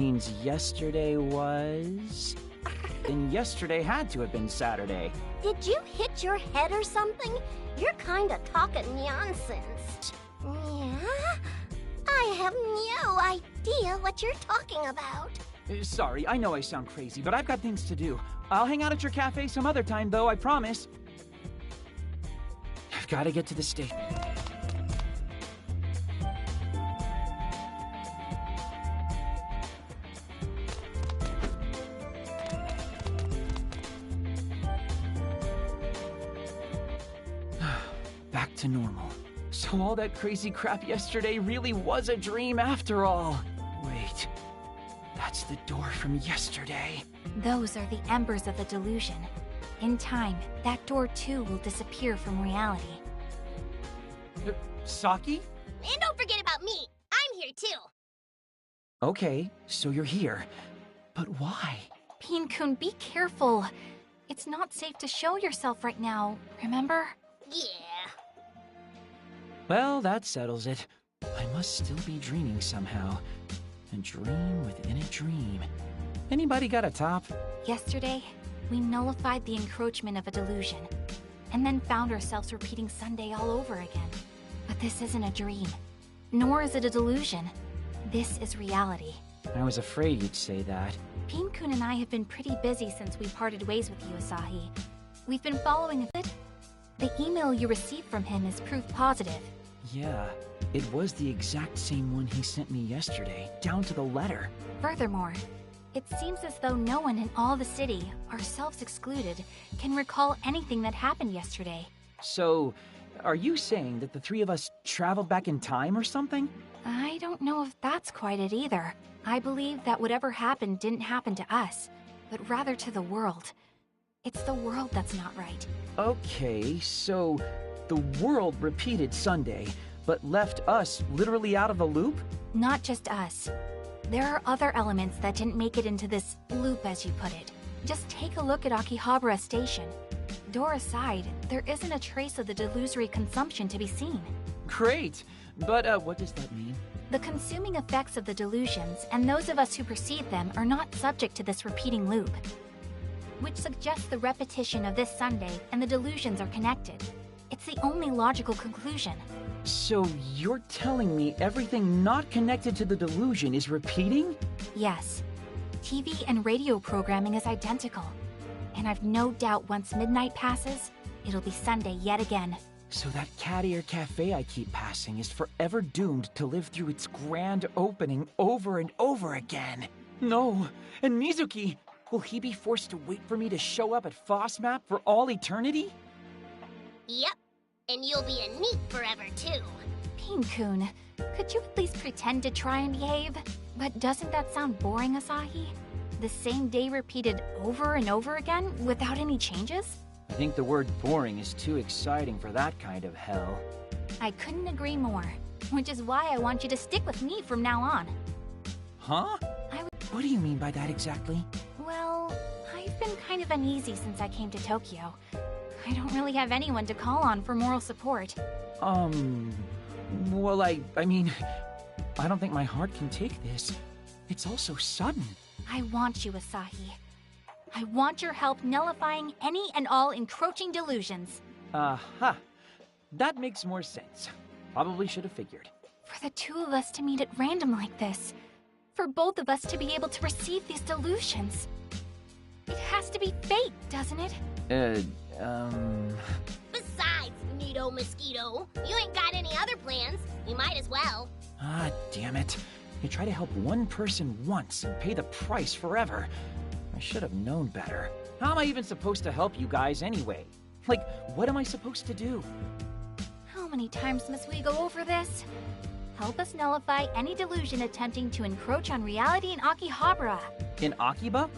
Means yesterday was... Then yesterday had to have been Saturday. Did you hit your head or something? You're kinda talking nonsense. Yeah? I have no idea what you're talking about. Sorry, I know I sound crazy, but I've got things to do. I'll hang out at your cafe some other time, though, I promise. I've got to get to the station. Back to normal. So all that crazy crap yesterday really was a dream after all. Wait, that's the door from yesterday. Those are the embers of the delusion. In time, that door too will disappear from reality. Saki? And don't forget about me. I'm here too. Okay, so you're here. But why? Pin-kun, be careful. It's not safe to show yourself right now, remember? Yeah. Well, that settles it. I must still be dreaming somehow. A dream within a dream. Anybody got a top? Yesterday, we nullified the encroachment of a delusion, and then found ourselves repeating Sunday all over again. But this isn't a dream, nor is it a delusion. This is reality. I was afraid you'd say that. Pin-kun and I have been pretty busy since we parted ways with you, Asahi. We've been following it. The email you received from him is proof positive. Yeah, it was the exact same one he sent me yesterday, down to the letter. Furthermore, it seems as though no one in all the city, ourselves excluded, can recall anything that happened yesterday. So, are you saying that the three of us traveled back in time or something? I don't know if that's quite it either. I believe that whatever happened didn't happen to us, but rather to the world. It's the world that's not right. Okay, so the world repeated Sunday, but left us literally out of the loop? Not just us. There are other elements that didn't make it into this loop, as you put it. Just take a look at Akihabara Station. Door aside, there isn't a trace of the delusory consumption to be seen. Great! But, what does that mean? The consuming effects of the delusions, and those of us who perceive them, are not subject to this repeating loop. Which suggests the repetition of this Sunday and the delusions are connected. It's the only logical conclusion. So you're telling me everything not connected to the delusion is repeating? Yes. TV and radio programming is identical. And I've no doubt once midnight passes, it'll be Sunday yet again. So that cat ear cafe I keep passing is forever doomed to live through its grand opening over and over again. No, and Mizuki, will he be forced to wait for me to show up at FOSMAP for all eternity? Yep. And you'll be a neat forever too. Pin-kun, could you at least pretend to try and behave? But doesn't that sound boring, Asahi? The same day repeated over and over again without any changes? I think the word boring is too exciting for that kind of hell. I couldn't agree more, which is why I want you to stick with me from now on. Huh? What do you mean by that exactly? Well, I've been kind of uneasy since I came to Tokyo. I don't really have anyone to call on for moral support. Well, I mean, I don't think my heart can take this. It's all so sudden. I want you, Asahi. I want your help nullifying any and all encroaching delusions. Aha. That makes more sense. Probably should have figured. For the two of us to meet at random like this. For both of us to be able to receive these delusions. It has to be fate, doesn't it? Besides, Neato Mosquito, you ain't got any other plans. You might as well. Ah, damn it. You try to help one person once and pay the price forever. I should have known better. How am I even supposed to help you guys anyway? Like, what am I supposed to do? How many times must we go over this? Help us nullify any delusion attempting to encroach on reality in Akihabara. In Akiba?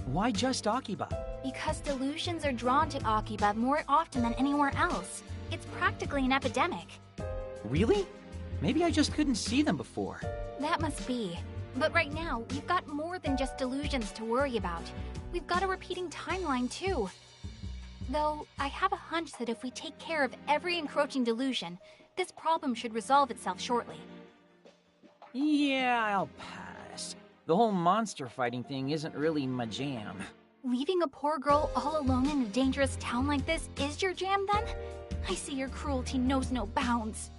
Why just Akiba? Because delusions are drawn to Akiba more often than anywhere else. It's practically an epidemic. Really? Maybe I just couldn't see them before. That must be. But right now, we've got more than just delusions to worry about. We've got a repeating timeline, too. Though, I have a hunch that if we take care of every encroaching delusion, this problem should resolve itself shortly. Yeah, I'll pass. The whole monster fighting thing isn't really my jam. Leaving a poor girl all alone in a dangerous town like this is your jam, then? I see your cruelty knows no bounds.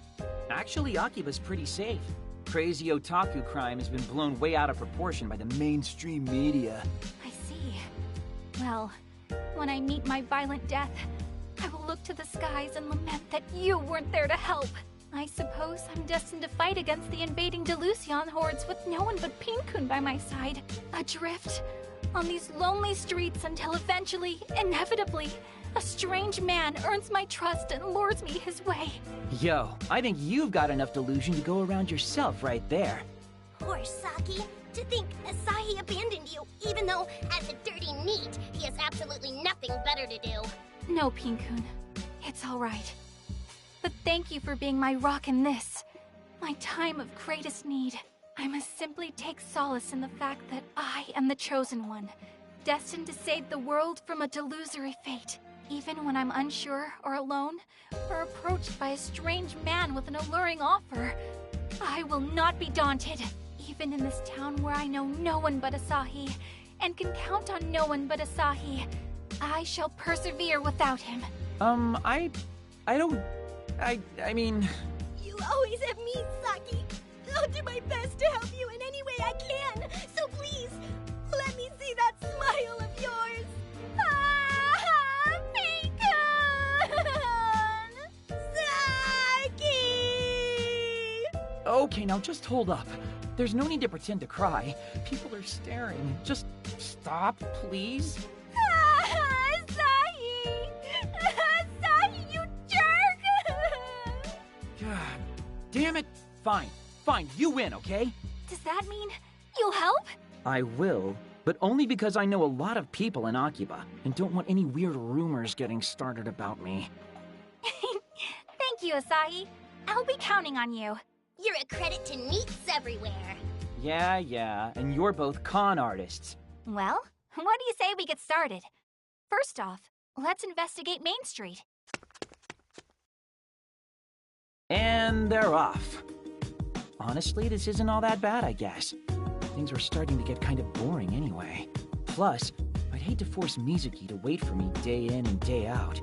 Actually, Akiba's pretty safe. Crazy otaku crime has been blown way out of proportion by the mainstream media. I see. Well, when I meet my violent death, I will look to the skies and lament that you weren't there to help. I suppose I'm destined to fight against the invading Delusion hordes with no one but Pinkun by my side, adrift on these lonely streets until eventually, inevitably, a strange man earns my trust and lures me his way. Yo, I think you've got enough delusion to go around yourself right there. Poor Saki. To think Asahi abandoned you, even though, as a dirty NEET, he has absolutely nothing better to do. No, Pinkun. It's all right. But thank you for being my rock in this, my time of greatest need. I must simply take solace in the fact that I am the chosen one, destined to save the world from a delusory fate. Even when I'm unsure or alone, or approached by a strange man with an alluring offer, I will not be daunted. Even in this town where I know no one but Asahi, and can count on no one but Asahi, I shall persevere without him. I mean... You always have me, Saki. I'll do my best to help you in any way I can. So please, let me see that smile of yours. Ah, Pinkun! Saki! Okay, now just hold up. There's no need to pretend to cry. People are staring. Just stop, please. Asahi! Asahi, you jerk! God damn it. Fine, you win, okay? Does that mean you'll help? I will, but only because I know a lot of people in Akiba and don't want any weird rumors getting started about me. Thank you, Asahi. I'll be counting on you. You're a credit to NEETs everywhere. Yeah, and you're both con artists. Well, what do you say we get started? First off, let's investigate Main Street. And they're off. Honestly, this isn't all that bad, I guess. Things were starting to get kind of boring anyway. Plus, I'd hate to force Mizuki to wait for me day in and day out.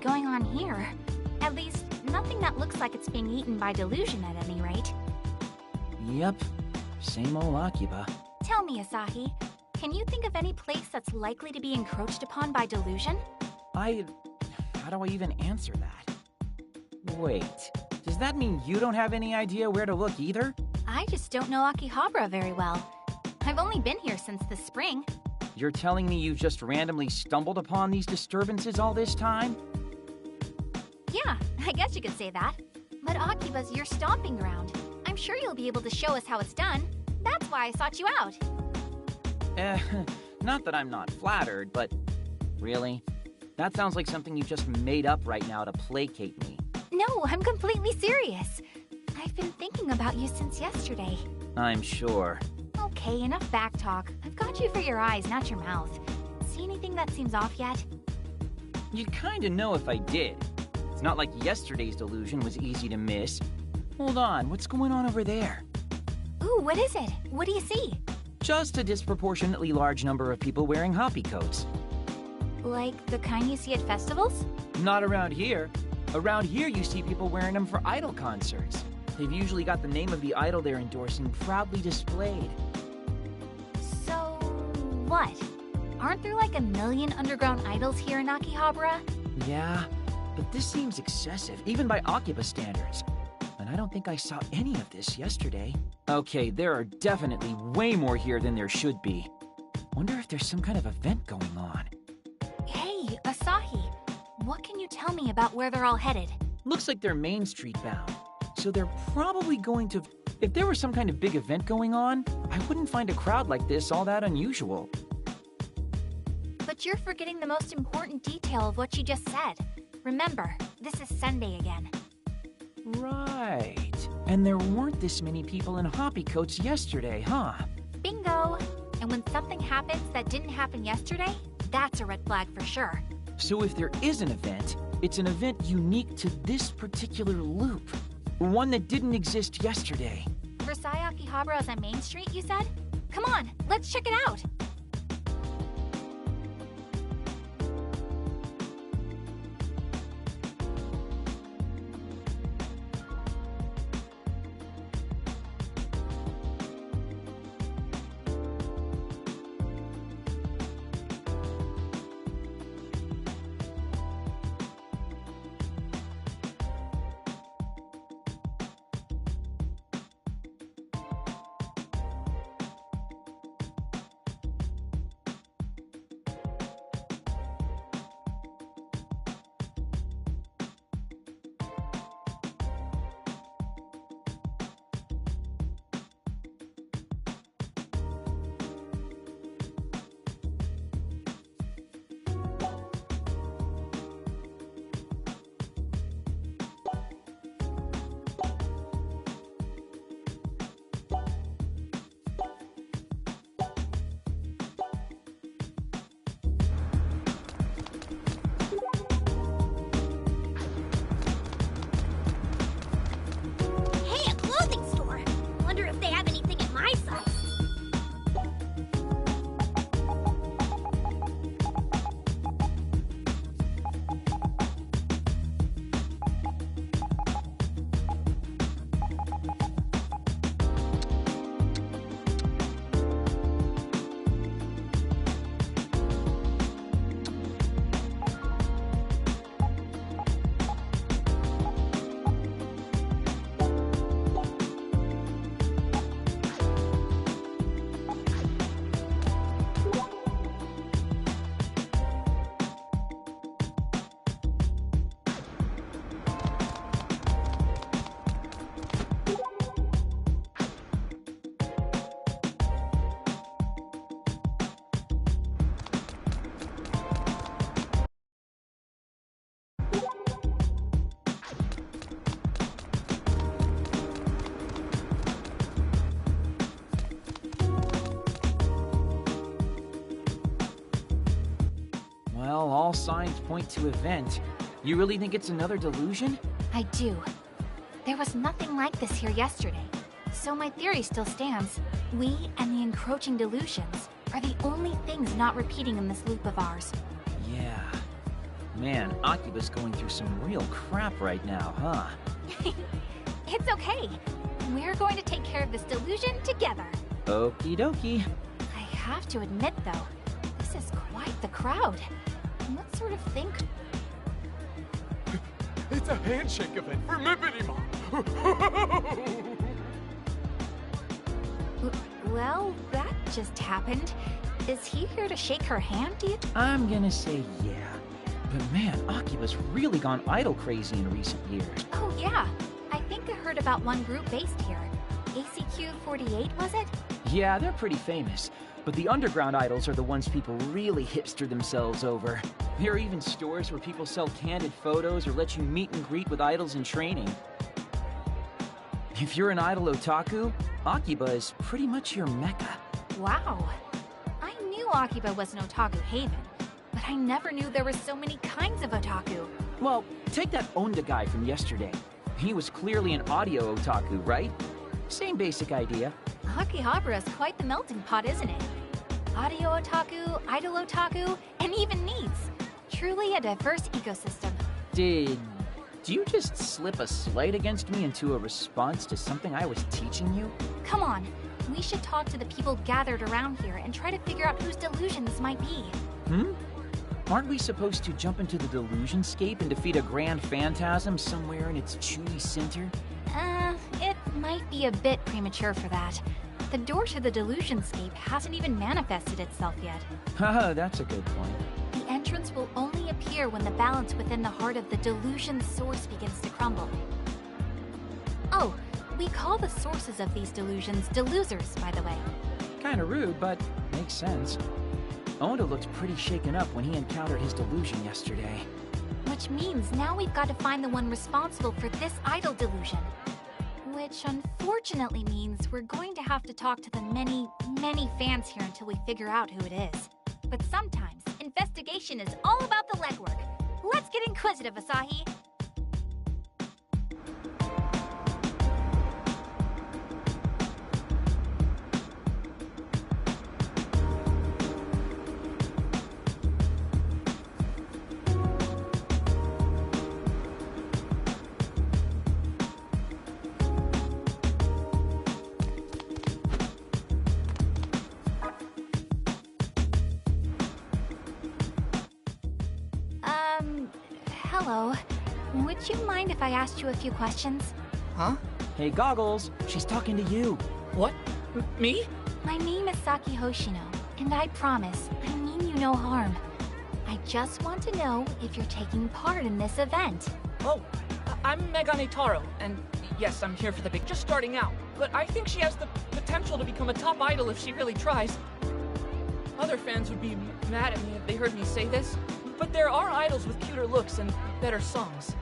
Going on here. At least, nothing that looks like it's being eaten by delusion at any rate. Yep, same old Akiba. Tell me, Asahi, can you think of any place that's likely to be encroached upon by delusion? How do I even answer that? Wait, does that mean you don't have any idea where to look either? I just don't know Akihabara very well. I've only been here since the spring. You're telling me you've just randomly stumbled upon these disturbances all this time? Yeah, I guess you could say that. But Akibas your stomping ground. I'm sure you'll be able to show us how it's done. That's why I sought you out. Not that I'm not flattered, but... Really? That sounds like something you just made up right now to placate me. No, I'm completely serious. I've been thinking about you since yesterday. I'm sure. Okay, enough back talk. I've got you for your eyes, not your mouth. See anything that seems off yet? You'd kinda know if I did. It's not like yesterday's delusion was easy to miss. Hold on, what's going on over there? Ooh, what is it? What do you see? Just a disproportionately large number of people wearing hoppy coats. Like the kind you see at festivals? Not around here. Around here you see people wearing them for idol concerts. They've usually got the name of the idol they're endorsing proudly displayed. So, what? Aren't there like 1 million underground idols here in Akihabara? Yeah, but this seems excessive, even by Akiba standards. And I don't think I saw any of this yesterday. Okay, there are definitely way more here than there should be. Wonder if there's some kind of event going on. Hey, Asahi, what can you tell me about where they're all headed? Looks like they're Main Street bound. So they're probably going to... If there was some kind of big event going on, I wouldn't find a crowd like this all that unusual. But you're forgetting the most important detail of what you just said. Remember, this is Sunday again. Right. And there weren't this many people in hoppy coats yesterday, huh? Bingo! And when something happens that didn't happen yesterday, that's a red flag for sure. So if there is an event, it's an event unique to this particular loop. One that didn't exist yesterday. Versailles Akihabara's on Main Street, you said? Come on, let's check it out! All signs point to event. You really think it's another delusion? I do. There was nothing like this here yesterday. So my theory still stands. We and the encroaching delusions are the only things not repeating in this loop of ours. Yeah. Man, Akibas going through some real crap right now, huh? It's okay. We're going to take care of this delusion together. Okie dokie. I have to admit, though, this is quite the crowd. What sort of think? It's a handshake event for Mippity Well, that just happened. Is he here to shake her hand, do you? I'm gonna say yeah. But man, Akibas really gone idol crazy in recent years. Oh yeah, I think I heard about one group based here. ACQ48, was it? Yeah, they're pretty famous. But the underground idols are the ones people really hipster themselves over. There are even stores where people sell candid photos or let you meet and greet with idols in training. If you're an idol otaku, Akiba is pretty much your mecca. Wow. I knew Akiba was an otaku haven, but I never knew there were so many kinds of otaku. Well, take that Onda guy from yesterday. He was clearly an audio otaku, right? Same basic idea. Akihabara is quite the melting pot, isn't it? Audio otaku, idol otaku, and even needs. Truly a diverse ecosystem. Do you just slip a slight against me into a response to something I was teaching you? Come on, we should talk to the people gathered around here and try to figure out whose delusion this might be. Aren't we supposed to jump into the delusionscape and defeat a grand phantasm somewhere in its chewy center? It might be a bit premature for that. The door to the Delusionscape hasn't even manifested itself yet. Haha, that's a good point. The entrance will only appear when the balance within the heart of the delusion source begins to crumble. Oh, we call the sources of these delusions delusers, by the way. Kinda rude, but makes sense. Oda looked pretty shaken up when he encountered his delusion yesterday. Which means now we've got to find the one responsible for this idol delusion. Which unfortunately means we're going to have to talk to the many, many fans here until we figure out who it is. But sometimes, investigation is all about the legwork. Let's get inquisitive, Asahi! Hello. Would you mind if I asked you a few questions? Huh? Hey, Goggles, she's talking to you. What? Me? My name is Saki Hoshino, and I promise, I mean you no harm. I just want to know if you're taking part in this event. Oh, I'm Megane Taro, and yes, I'm here for the big... just starting out. But I think she has the potential to become a top idol if she really tries. Other fans would be mad at me if they heard me say this, but there are idols with cuter looks and better songs.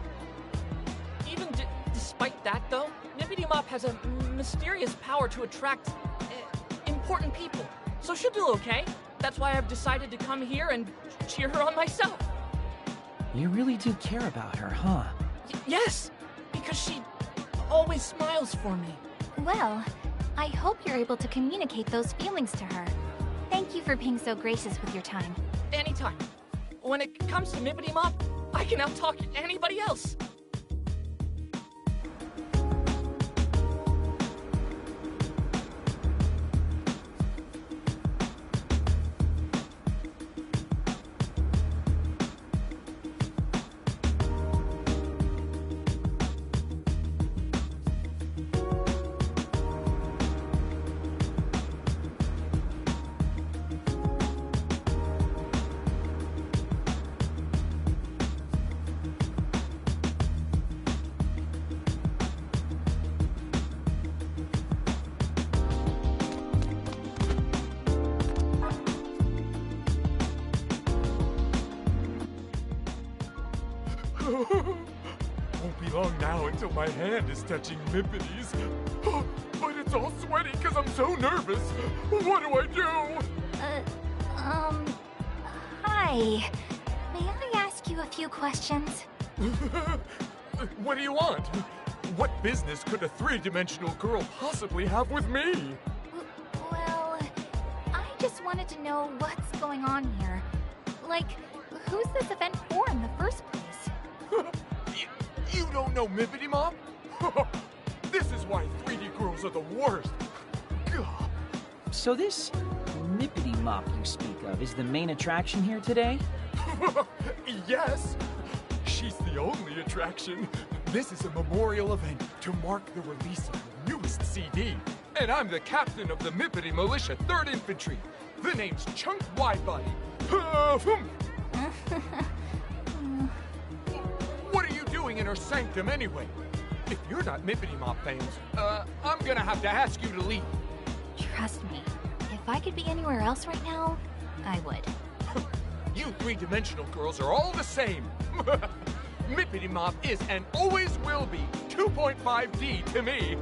Even despite that, though, Nippity Mop has a mysterious power to attract important people. So she'll do okay. That's why I've decided to come here and cheer her on myself. You really do care about her, huh? Yes, because she always smiles for me. Well, I hope you're able to communicate those feelings to her. Thank you for being so gracious with your time. Anytime. When it comes to Nippity Mop, I can out-talk anybody else. Won't be long now until my hand is touching Mippity's. But it's all sweaty because I'm so nervous. What do I do? Hi. May I ask you a few questions? What do you want? What business could a three-dimensional girl possibly have with me? Well, I just wanted to know what's going on here. Like, who's this event for in the first place? You don't know Mippity Mop? This is why 3D girls are the worst. Gah. So this Nippity Mop you speak of is the main attraction here today? Yes. She's the only attraction. This is a memorial event to mark the release of the newest CD. And I'm the captain of the Mippity Militia 3rd Infantry. The name's Chunk Widebody. What are you doing in her sanctum anyway? If you're not Mippity Mop fans, I'm gonna have to ask you to leave. Trust me, if I could be anywhere else right now, I would. You three-dimensional girls are all the same. Mippity Mop is and always will be 2.5D to me.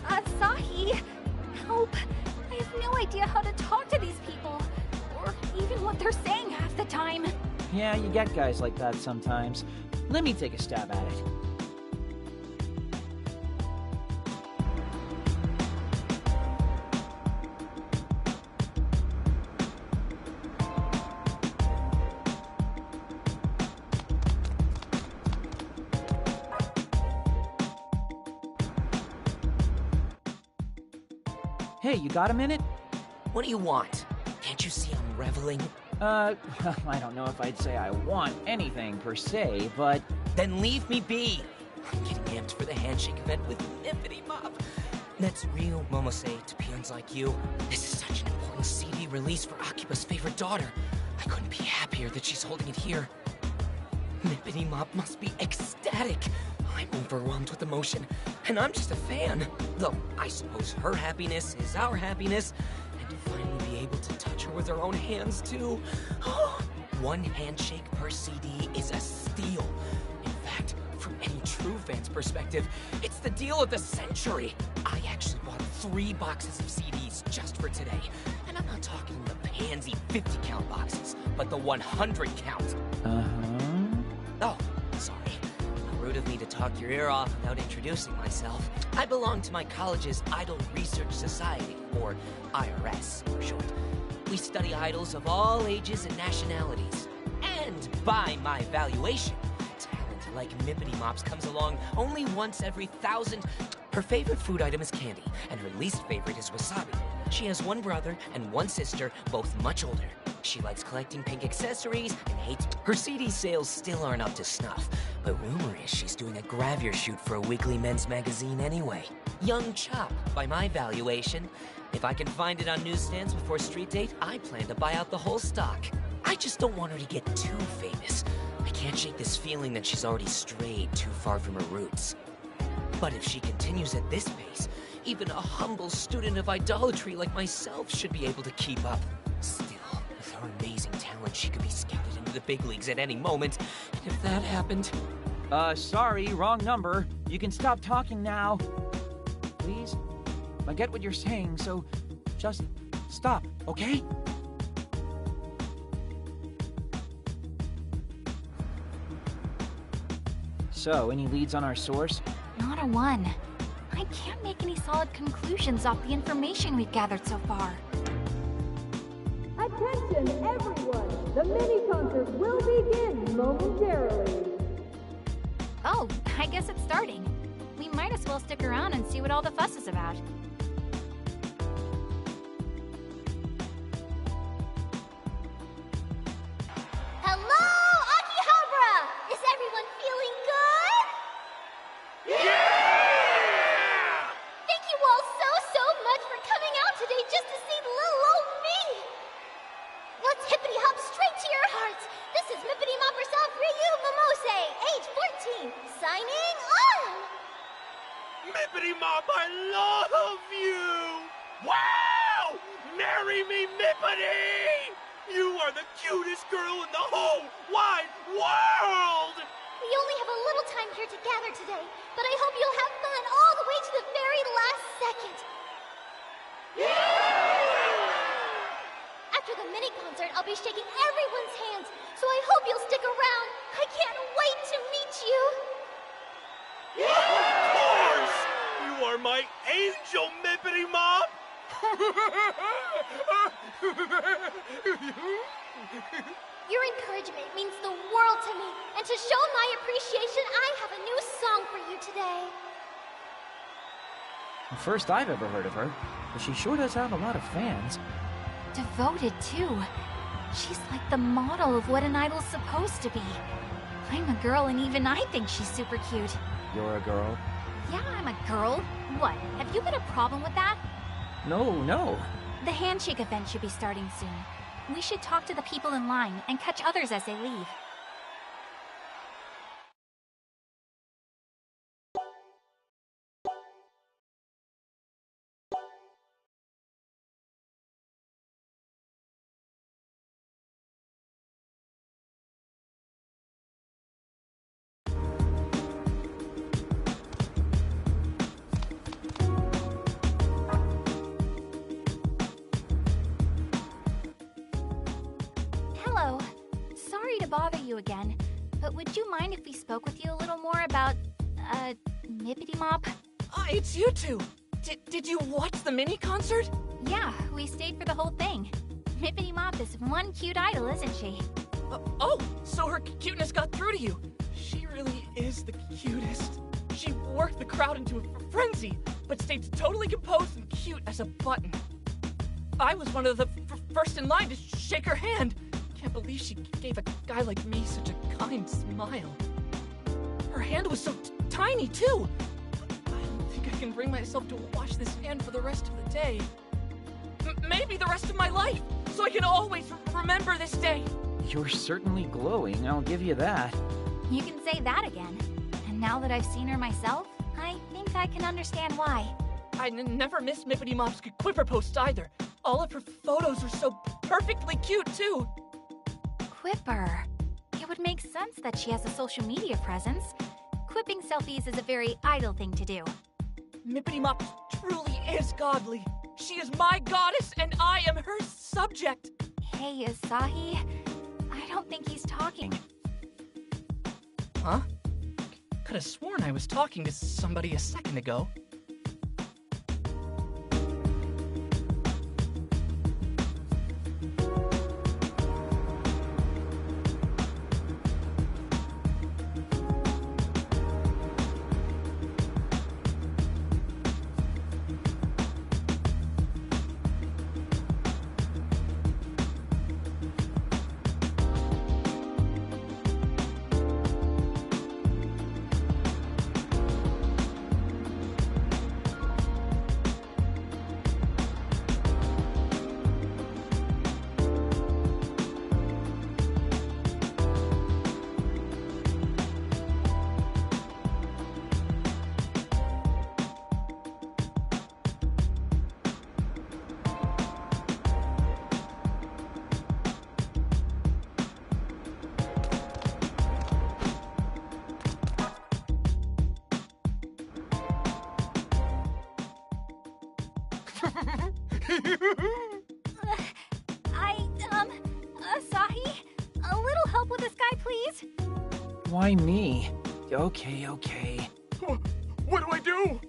Asahi, help! I have no idea how to talk to these people, or even what they're saying half the time. Yeah, you get guys like that sometimes. Let me take a stab at it. Hey, you got a minute? What do you want? Can't you see I'm reveling? I don't know if I'd say I want anything per se, but... Then leave me be. I'm getting pumped for the handshake event with Mippity Mop. That's real, Momose, to peons like you. This is such an important CD release for Akibas' favorite daughter. I couldn't be happier that she's holding it here. Mippity Mop must be ecstatic. I'm overwhelmed with emotion, and I'm just a fan. Though, I suppose her happiness is our happiness, and to finally be able to touch her with her own hands, too. One handshake per CD is a steal. In fact, from any true fan's perspective, it's the deal of the century. I actually bought 3 boxes of CDs just for today. And I'm not talking the pansy 50-count boxes, but the 100-count. Oh, sorry. Rude of me to talk your ear off without introducing myself. I belong to my college's Idol Research Society, or IRS for short. We study idols of all ages and nationalities. And by my valuation, talent like Mippity Mop's comes along only once every 1,000. Her favorite food item is candy, and her least favorite is wasabi. She has 1 brother and 1 sister, both much older. She likes collecting pink accessories and hates... Her CD sales still aren't up to snuff, but rumor is she's doing a gravure shoot for a weekly men's magazine anyway. Young chop, by my valuation. If I can find it on newsstands before street date, I plan to buy out the whole stock. I just don't want her to get too famous. I can't shake this feeling that she's already strayed too far from her roots. But if she continues at this pace, even a humble student of idolatry like myself should be able to keep up. Still, with her amazing talent, she could be scouted into the big leagues at any moment. And if that happened... Sorry, wrong number. You can stop talking now. Please? I get what you're saying, so just stop, okay? So, any leads on our source? Not a one. I can't make any solid conclusions off the information we've gathered so far. Attention, everyone! The mini-concert will begin momentarily. Oh, I guess it's starting. We might as well stick around and see what all the fuss is about. Hello, Akihabara! Is everyone feeling good? Yeah! Thank you all so much for coming out today just to see little old me! Let's hippity hop straight to your hearts! This is Mippity Mop herself, Ryu Momose, age 14, signing on! Mippity Mop, I love you! Wow! Marry me, Mippity! You are the cutest girl in the whole wide world! We only have a little time here together today, but I hope you'll have fun all the way to the very last second. After the mini-concert, I'll be shaking everyone's hands, so I hope you'll stick around. I can't wait to meet you. Of course! You are my angel, Mippity Mop! Your encouragement means the world to me, and to show my appreciation, I have a new song for you today. The first I've ever heard of her, but she sure does have a lot of fans. Devoted, too. She's like the model of what an idol's supposed to be. I'm a girl, and even I think she's super cute. You're a girl? Yeah, I'm a girl. What, have you got a problem with that? No. The handshake event should be starting soon. We should talk to the people in line and catch others as they leave. Hello. Sorry to bother you again, but would you mind if we spoke with you a little more about, Mippity Mop? It's you two! Did you watch the mini-concert? Yeah, we stayed for the whole thing. Mippity Mop is one cute idol, isn't she? Oh, so her cuteness got through to you. She really is the cutest. She worked the crowd into a frenzy, but stayed totally composed and cute as a button. I was one of the first in line to shake her hand. Can't believe she gave a guy like me such a kind smile. Her hand was so tiny, too. I don't think I can bring myself to wash this hand for the rest of the day. Maybe the rest of my life, so I can always remember this day. You're certainly glowing, I'll give you that. You can say that again. And now that I've seen her myself, I think I can understand why. I never miss Mippity Mop's Quipper posts either. All of her photos are so perfectly cute, too. Quipper. It would make sense that she has a social media presence. Quipping selfies is a very idle thing to do. Mippity Mop truly is godly. She is my goddess, and I am her subject. Hey, Asahi. I don't think he's talking. Huh? Could have sworn I was talking to somebody a second ago. Asahi? A little help with this guy, please? Why me? Okay. What do I do?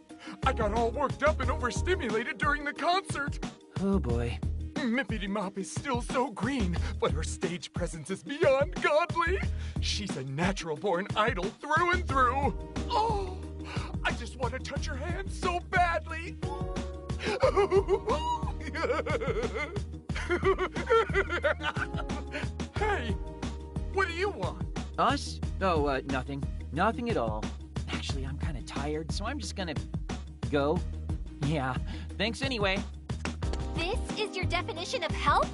I got all worked up and overstimulated during the concert. Oh boy. Mippity Mop is still so green, but her stage presence is beyond godly. She's a natural-born idol through and through. Oh, I just want to touch her hand so badly. Hey, what do you want? Us? Oh, nothing. Nothing at all. Actually, I'm kind of tired, so I'm just gonna go. Yeah, thanks anyway. This is your definition of help?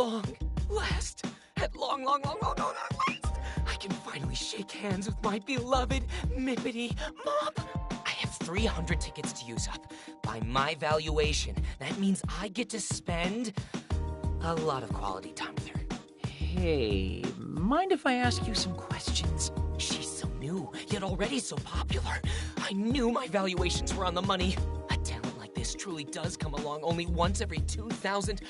At last, I can finally shake hands with my beloved Mippity Mop. I have 300 tickets to use up. By my valuation, that means I get to spend a lot of quality time with her. Hey, mind if I ask you some questions? She's so new, yet already so popular. I knew my valuations were on the money. A talent like this truly does come along only once every 2,000,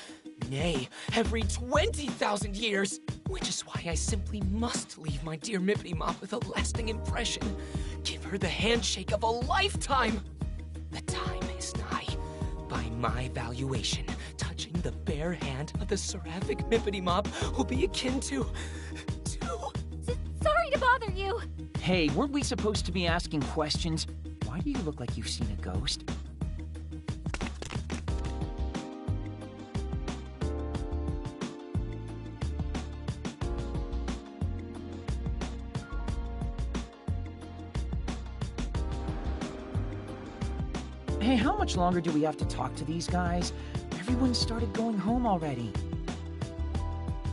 nay, every 20,000 years. Which is why I simply must leave my dear Mippity Mop with a lasting impression. Give her the handshake of a lifetime. The time is nigh. By my valuation, touching the bare hand of the seraphic Mippity Mop will be akin to... Sorry to bother you. Hey, weren't we supposed to be asking questions? Why do you look like you've seen a ghost? Hey, how much longer do we have to talk to these guys? Everyone started going home already.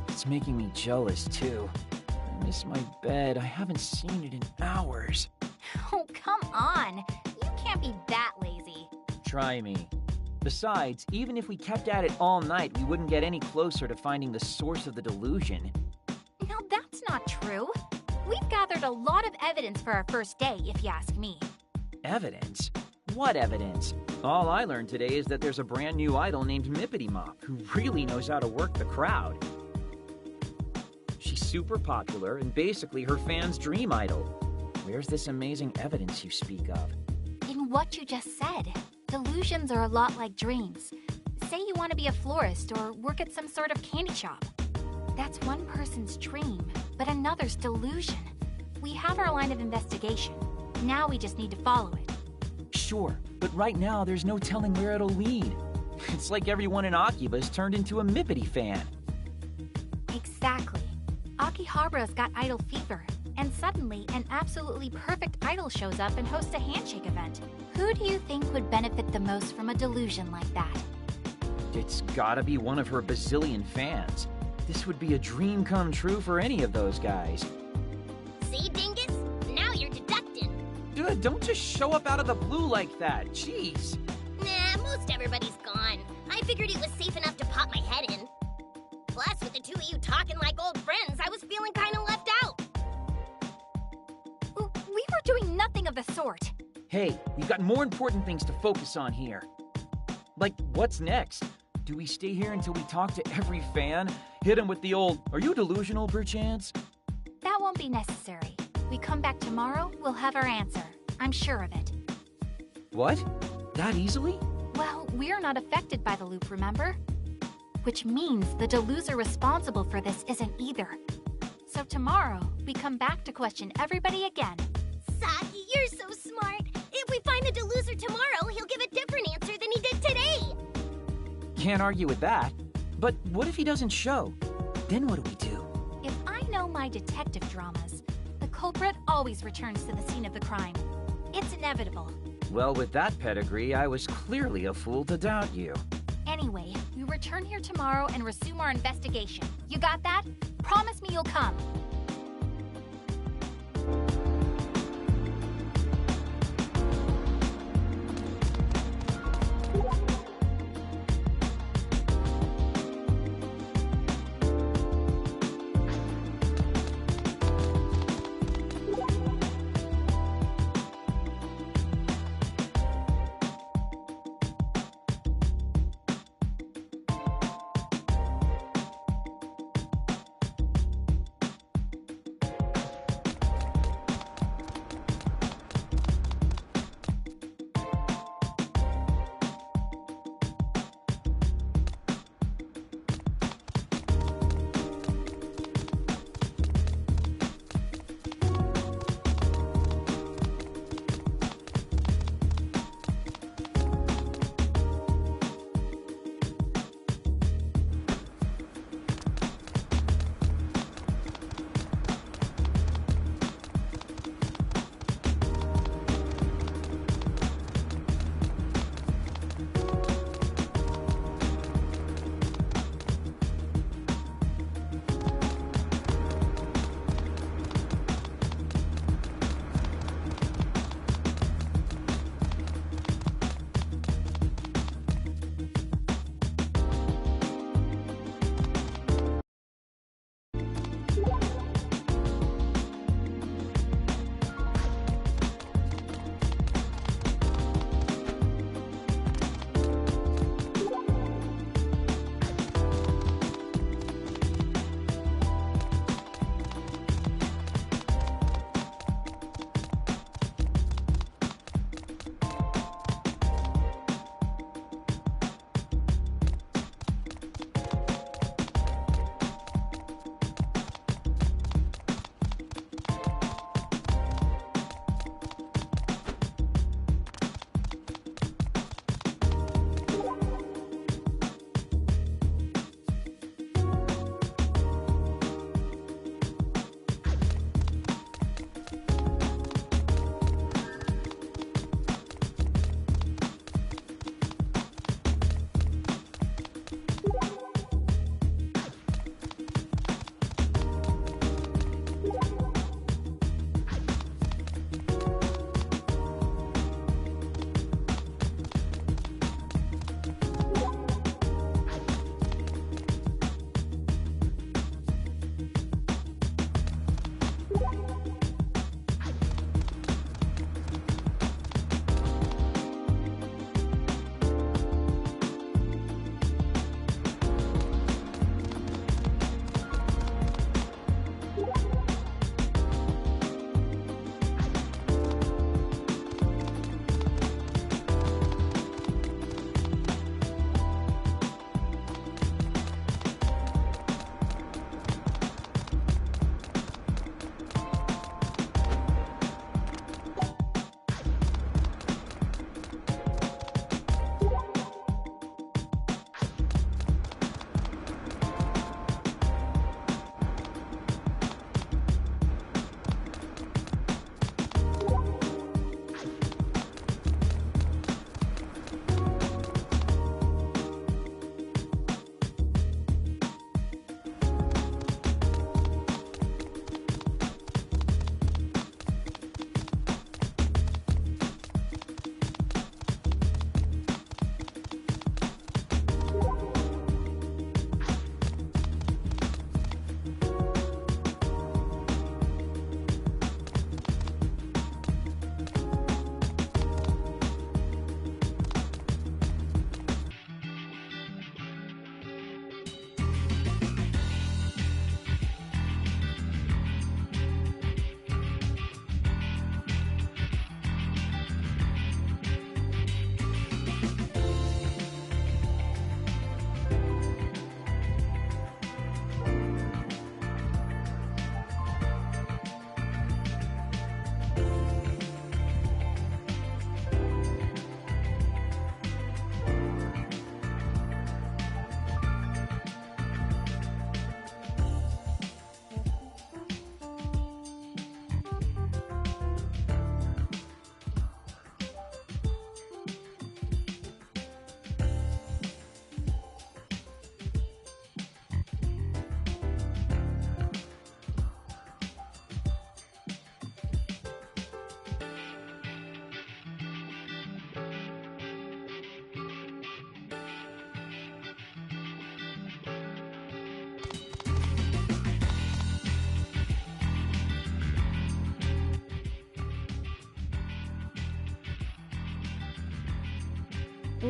It's making me jealous, too. I miss my bed. I haven't seen it in hours. Oh, come on. You can't be that lazy. Try me. Besides, even if we kept at it all night, we wouldn't get any closer to finding the source of the delusion. No, that's not true. We've gathered a lot of evidence for our first day, if you ask me. Evidence? What evidence? All I learned today is that there's a brand new idol named Mippity Mop who really knows how to work the crowd. She's super popular and basically her fans' dream idol. Where's this amazing evidence you speak of? In what you just said. The Delusions are a lot like dreams. Say you want to be a florist or work at some sort of candy shop. That's one person's dream, but another's delusion. We have our line of investigation. Now we just need to follow it. Sure, but right now there's no telling where it'll lead. It's like everyone in Akibas turned into a Mippity fan. Exactly. Akihabara's got idol fever, and suddenly an absolutely perfect idol shows up and hosts a handshake event. Who do you think would benefit the most from a delusion like that? It's gotta be one of her bazillion fans. This would be a dream come true for any of those guys. See, Dingus? Now you're deducting. Dude, don't just show up out of the blue like that. Jeez. Nah, most everybody's gone. I figured it was safe enough to pop my head in. Plus, with the two of you talking like old friends, I was feeling kinda left out. We were doing nothing of the sort. Hey, we've got more important things to focus on here. Like, what's next? Do we stay here until we talk to every fan? Hit him with the old, "Are you delusional, perchance?" That won't be necessary. We come back tomorrow, we'll have our answer. I'm sure of it. What? That easily? Well, we're not affected by the loop, remember? Which means the deluser responsible for this isn't either. So tomorrow, we come back to question everybody again. Saki, you're so smart. If we find the deluser tomorrow, he'll give a different answer than he did today. Can't argue with that. But what if he doesn't show? Then what do we do? If I know my detective dramas, the culprit always returns to the scene of the crime. It's inevitable. Well, with that pedigree, I was clearly a fool to doubt you. Anyway, we return here tomorrow and resume our investigation. You got that? Promise me you'll come.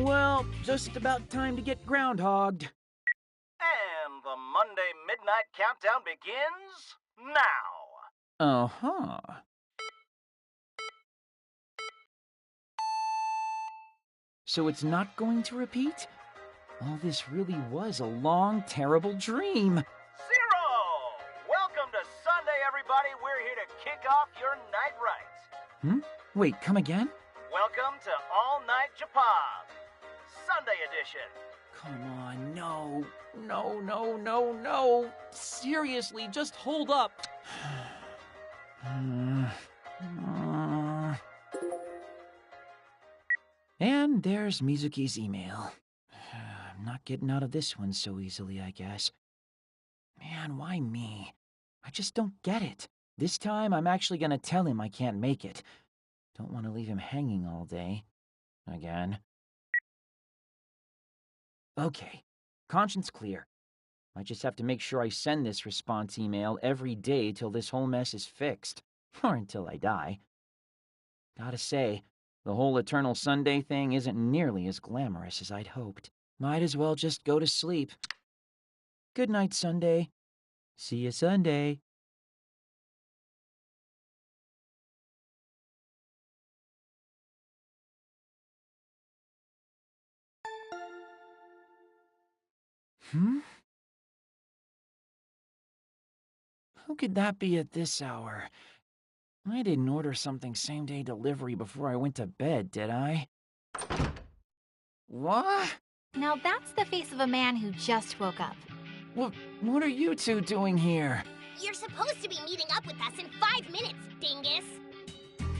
Well, just about time to get groundhogged. And the Monday Midnight Countdown begins now. Uh-huh. So it's not going to repeat? All this really was a long, terrible dream. Zero! Welcome to Sunday, everybody. We're here to kick off your night rights. Wait, come again? Welcome to All Night Japan, Sunday edition. Come on, no. No. Seriously, just hold up. And there's Mizuki's email. I'm not getting out of this one so easily, I guess. Man, why me? I just don't get it. This time, I'm actually gonna tell him I can't make it. Don't want to leave him hanging all day. Again. Okay, conscience clear. I just have to make sure I send this response email every day till this whole mess is fixed. Or until I die. Gotta say, the whole Eternal Sunday thing isn't nearly as glamorous as I'd hoped. Might as well just go to sleep. Good night, Sunday. See you Sunday. Who could that be at this hour? I didn't order something same-day delivery before I went to bed, did I? What? Now that's the face of a man who just woke up. What are you two doing here? You're supposed to be meeting up with us in 5 minutes, dingus.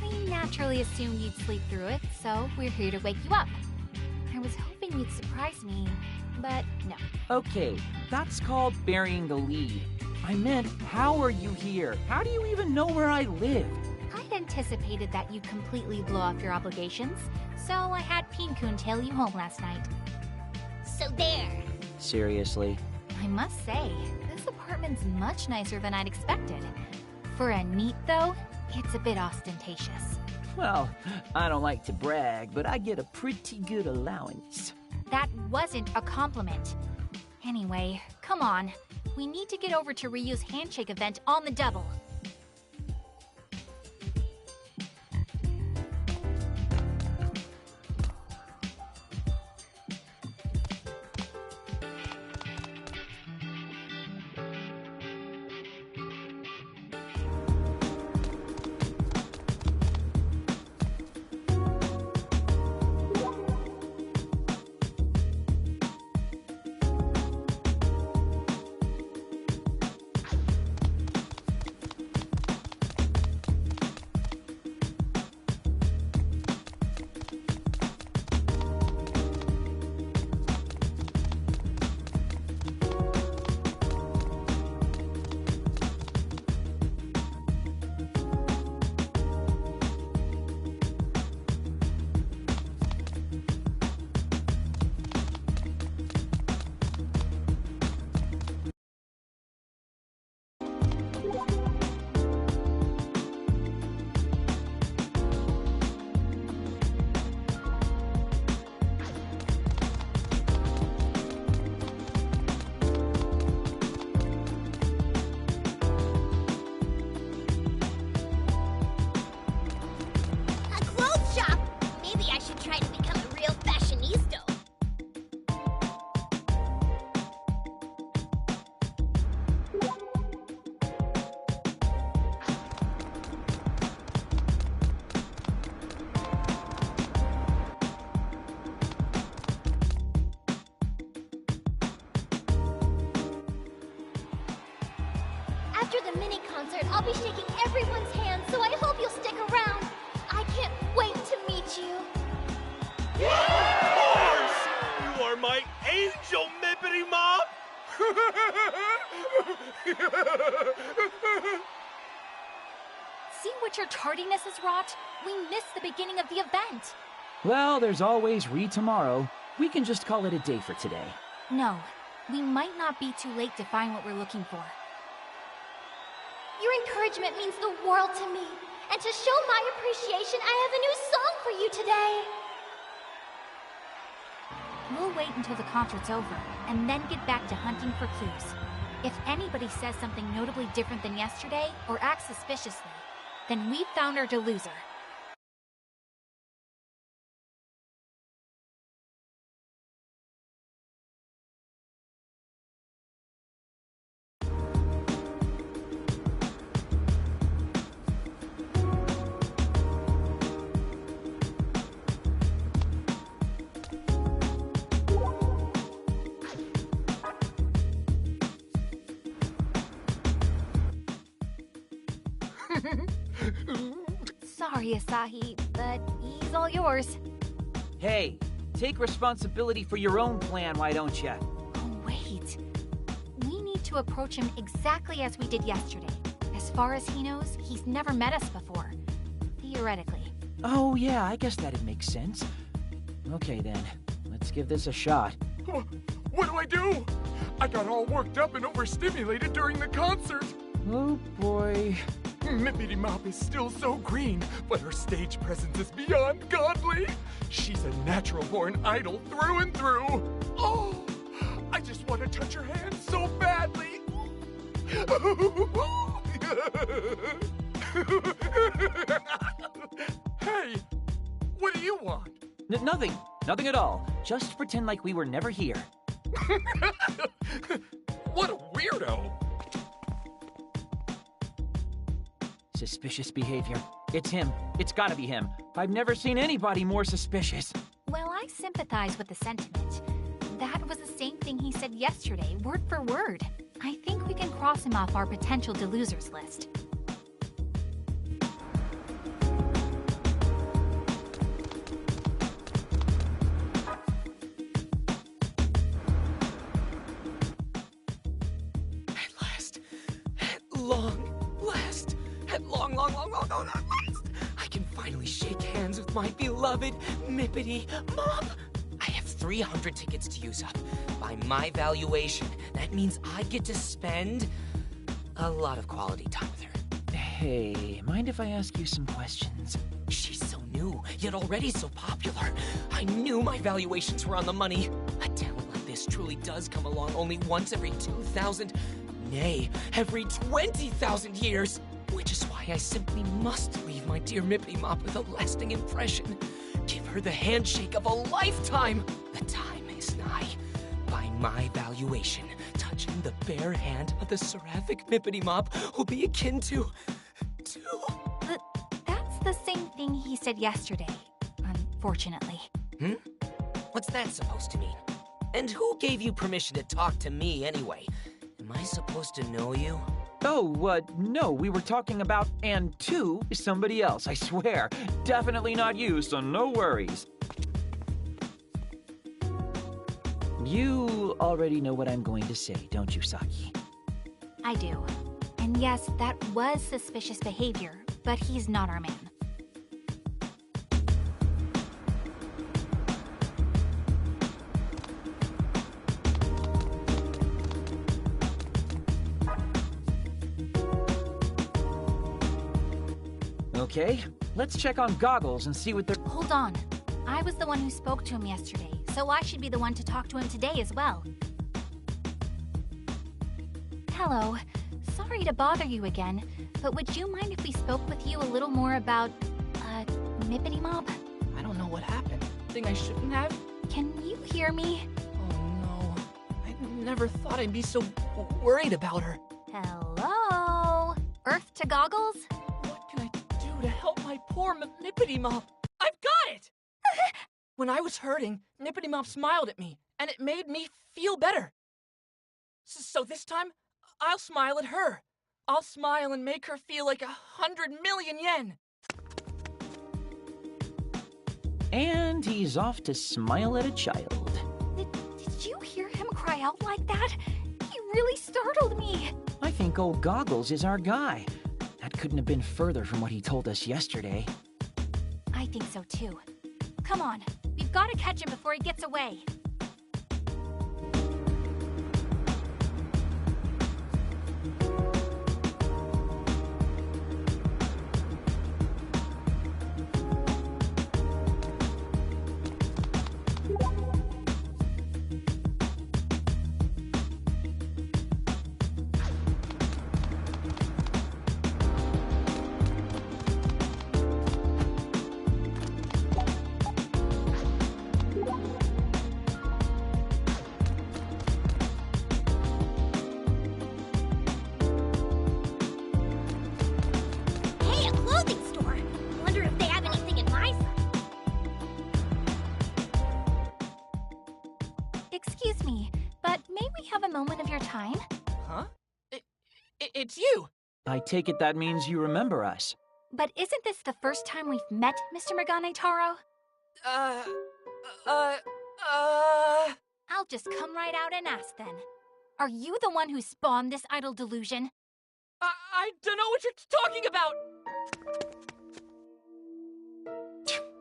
We naturally assumed you'd sleep through it, so we're here to wake you up. I was hoping you'd surprise me, but no. Okay, that's called burying the lead. I meant, how are you here? How do you even know where I live? I'd anticipated that you'd completely blow off your obligations, so I had Pin-kun tail you home last night. So there. Seriously? I must say, this apartment's much nicer than I'd expected. For a neat, though, it's a bit ostentatious. Well, I don't like to brag, but I get a pretty good allowance. That wasn't a compliment. Anyway, come on. We need to get over to Ryu's handshake event on the double. After the mini concert, I'll be shaking everyone's hands, so I hope you'll stick around. I can't wait to meet you. Of course! You are my angel, Mippity Mop! See what your tardiness has wrought? We missed the beginning of the event. Well, there's always tomorrow. We can just call it a day for today. No, we might not be too late to find what we're looking for. Your encouragement means the world to me. And to show my appreciation, I have a new song for you today. We'll wait until the concert's over, and then get back to hunting for clues. If anybody says something notably different than yesterday, or acts suspiciously, then we've found our deluser. Sorry, Asahi, but he's all yours. Hey, take responsibility for your own plan, why don't ya? Oh, wait. We need to approach him exactly as we did yesterday. As far as he knows, he's never met us before. Theoretically. Oh, yeah, I guess that'd make sense. Okay, then. Let's give this a shot. What do I do? I got all worked up and overstimulated during the concert. Oh, boy. Mippity Mop is still so green, but her stage presence is beyond godly. She's a natural-born idol through and through. Oh, I just want to touch her hand so badly. Hey, what do you want? Nothing. Nothing at all. Just pretend like we were never here. What a weirdo. Suspicious behavior. It's him. It's gotta be him. I've never seen anybody more suspicious. Well, I sympathize with the sentiment. That was the same thing he said yesterday, word for word. I think we can cross him off our potential delusers list. At last, I can finally shake hands with my beloved Mippity Mop. I have 300 tickets to use up. By my valuation, that means I get to spend a lot of quality time with her. Hey, mind if I ask you some questions? She's so new, yet already so popular. I knew my valuations were on the money. A talent like this truly does come along only once every 2,000, nay, every 20,000 years. Which is why I simply must leave my dear Mippity Mop with a lasting impression. Give her the handshake of a lifetime. The time is nigh. By my valuation, touching the bare hand of the seraphic Mippity Mop will be akin to... That's the same thing he said yesterday, unfortunately. What's that supposed to mean? And who gave you permission to talk to me anyway? Am I supposed to know you? Oh, no, we were talking about and to somebody else, I swear. Definitely not you, so no worries. You already know what I'm going to say, don't you, Saki? I do. And yes, that was suspicious behavior, but he's not our man. Okay, let's check on Goggles and see what they're... Hold on. I was the one who spoke to him yesterday, so I should be the one to talk to him today as well. Hello. Sorry to bother you again, but would you mind if we spoke with you a little more about, Mippity Mop? I don't know what happened. Thing I shouldn't have? Can you hear me? Oh no. I never thought I'd be so worried about her. Hello? Earth to Goggles? What can I do to help my poor Mippity Mop? I've got it! When I was hurting, Mippity Mop smiled at me, and it made me feel better. So this time, I'll smile at her. I'll smile and make her feel like 100 million yen. And he's off to smile at a child. Did you hear him cry out like that? He really startled me. I think old Goggles is our guy. That couldn't have been further from what he told us yesterday. I think so too. Come on, we've got to catch him before he gets away. time. Huh? It's you! I take it that means you remember us. But isn't this the first time we've met, Mr. Megane Taro? I'll just come right out and ask then. Are you the one who spawned this idol delusion? I don't know what you're talking about!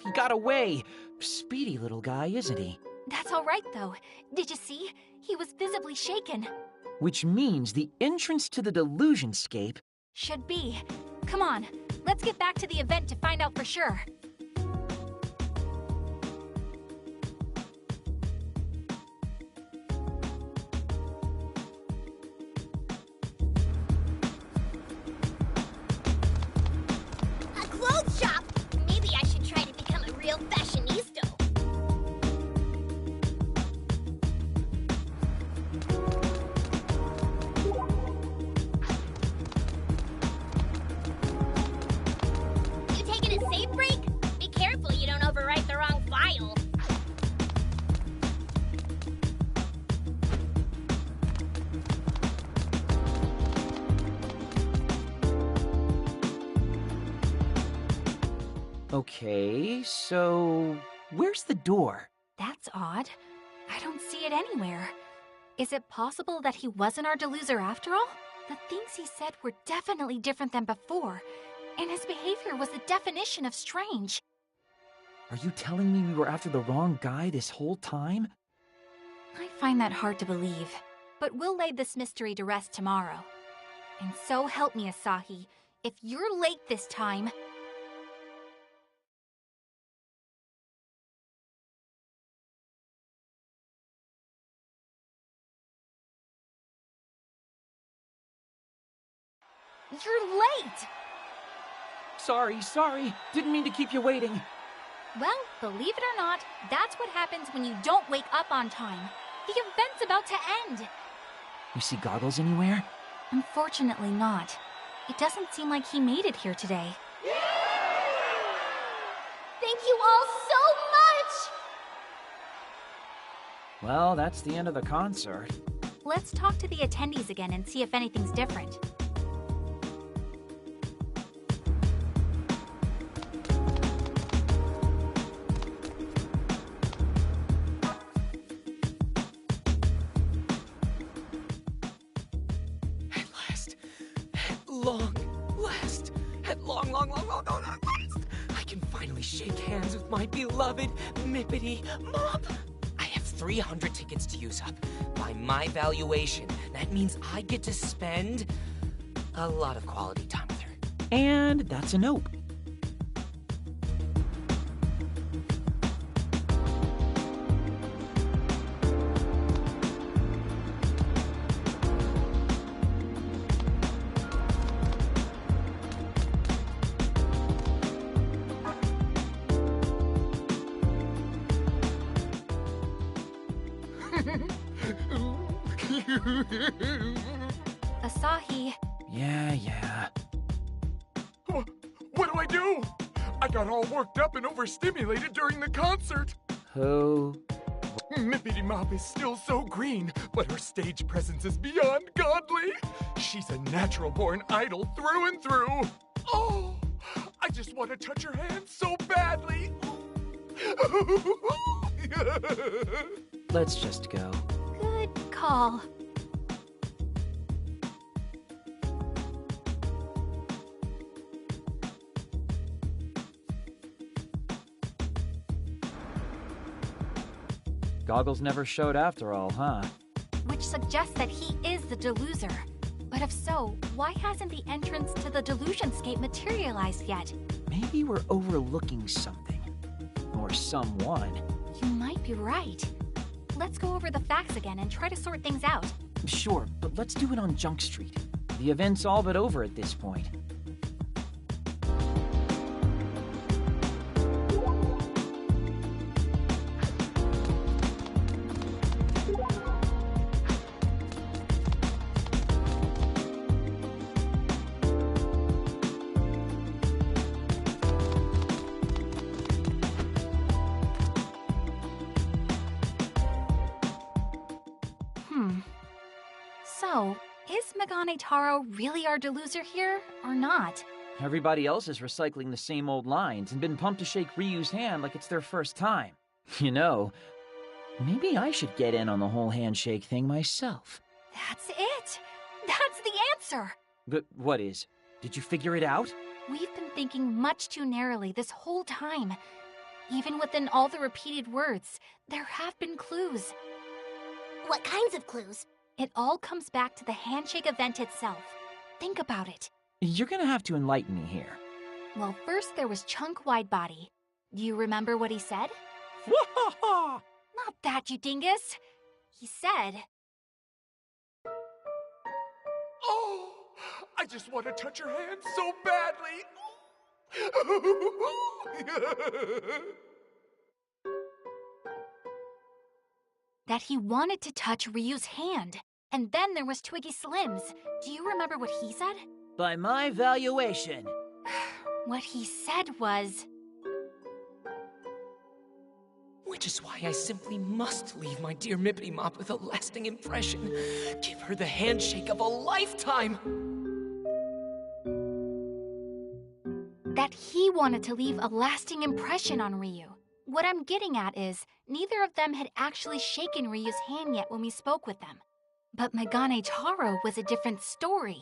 He got away. Speedy little guy, isn't he? That's all right, though. Did you see? He was visibly shaken. Which means the entrance to the delusionscape... Should be. Come on, let's get back to the event to find out for sure. A clothes shop! Maybe I should try to become a real fashionista. You taking a safe break? Be careful you don't overwrite the wrong file. Okay, so... where's the door? That's odd. I don't see it anywhere. Is it possible that he wasn't our deluser after all? The things he said were definitely different than before, and his behavior was the definition of strange. Are you telling me we were after the wrong guy this whole time? I find that hard to believe, but we'll lay this mystery to rest tomorrow. And so help me, Asahi, if you're late this time... You're late! Sorry. Didn't mean to keep you waiting. Well, believe it or not, that's what happens when you don't wake up on time. The event's about to end. You see Goggles anywhere? Unfortunately not. It doesn't seem like he made it here today. Thank you all so much! Well, that's the end of the concert. Let's talk to the attendees again and see if anything's different. At long last, I can finally shake hands with my beloved Mippity Mop. I have 300 tickets to use up. By my valuation, that means I get to spend a lot of quality time with her. And that's a nope. Asahi... Yeah. What do I do? I got all worked up and overstimulated during the concert. Who? Mippity Mop is still so green, but her stage presence is beyond godly. She's a natural-born idol through and through. Oh, I just want to touch her hand so badly. Let's just go. Good call. Goggles never showed after all, huh? Which suggests that he is the deluser. But if so, why hasn't the entrance to the delusionscape materialized yet? Maybe we're overlooking something. Or someone. You might be right. Let's go over the facts again and try to sort things out. Sure, but let's do it on Junk Street. The event's all but over at this point. So, is Megane Taro really our deluser here, or not? Everybody else is recycling the same old lines and been pumped to shake Ryu's hand like it's their first time. You know, maybe I should get in on the whole handshake thing myself. That's it! That's the answer! But what is? Did you figure it out? We've been thinking much too narrowly this whole time. Even within all the repeated words, there have been clues. What kinds of clues? It all comes back to the handshake event itself. Think about it. You're gonna have to enlighten me here. Well, first there was Chunk Widebody. Do you remember what he said? Wahaha! Not that, you dingus! He said... Oh, I just want to touch your hand so badly. that he wanted to touch Ryu's hand. And then there was Twiggy Slims. Do you remember what he said? By my valuation. What he said was... Which is why I simply must leave my dear Mippity Mop with a lasting impression. Give her the handshake of a lifetime! That he wanted to leave a lasting impression on Ryu. What I'm getting at is, neither of them had actually shaken Ryu's hand yet when we spoke with them. But Megane Taro was a different story.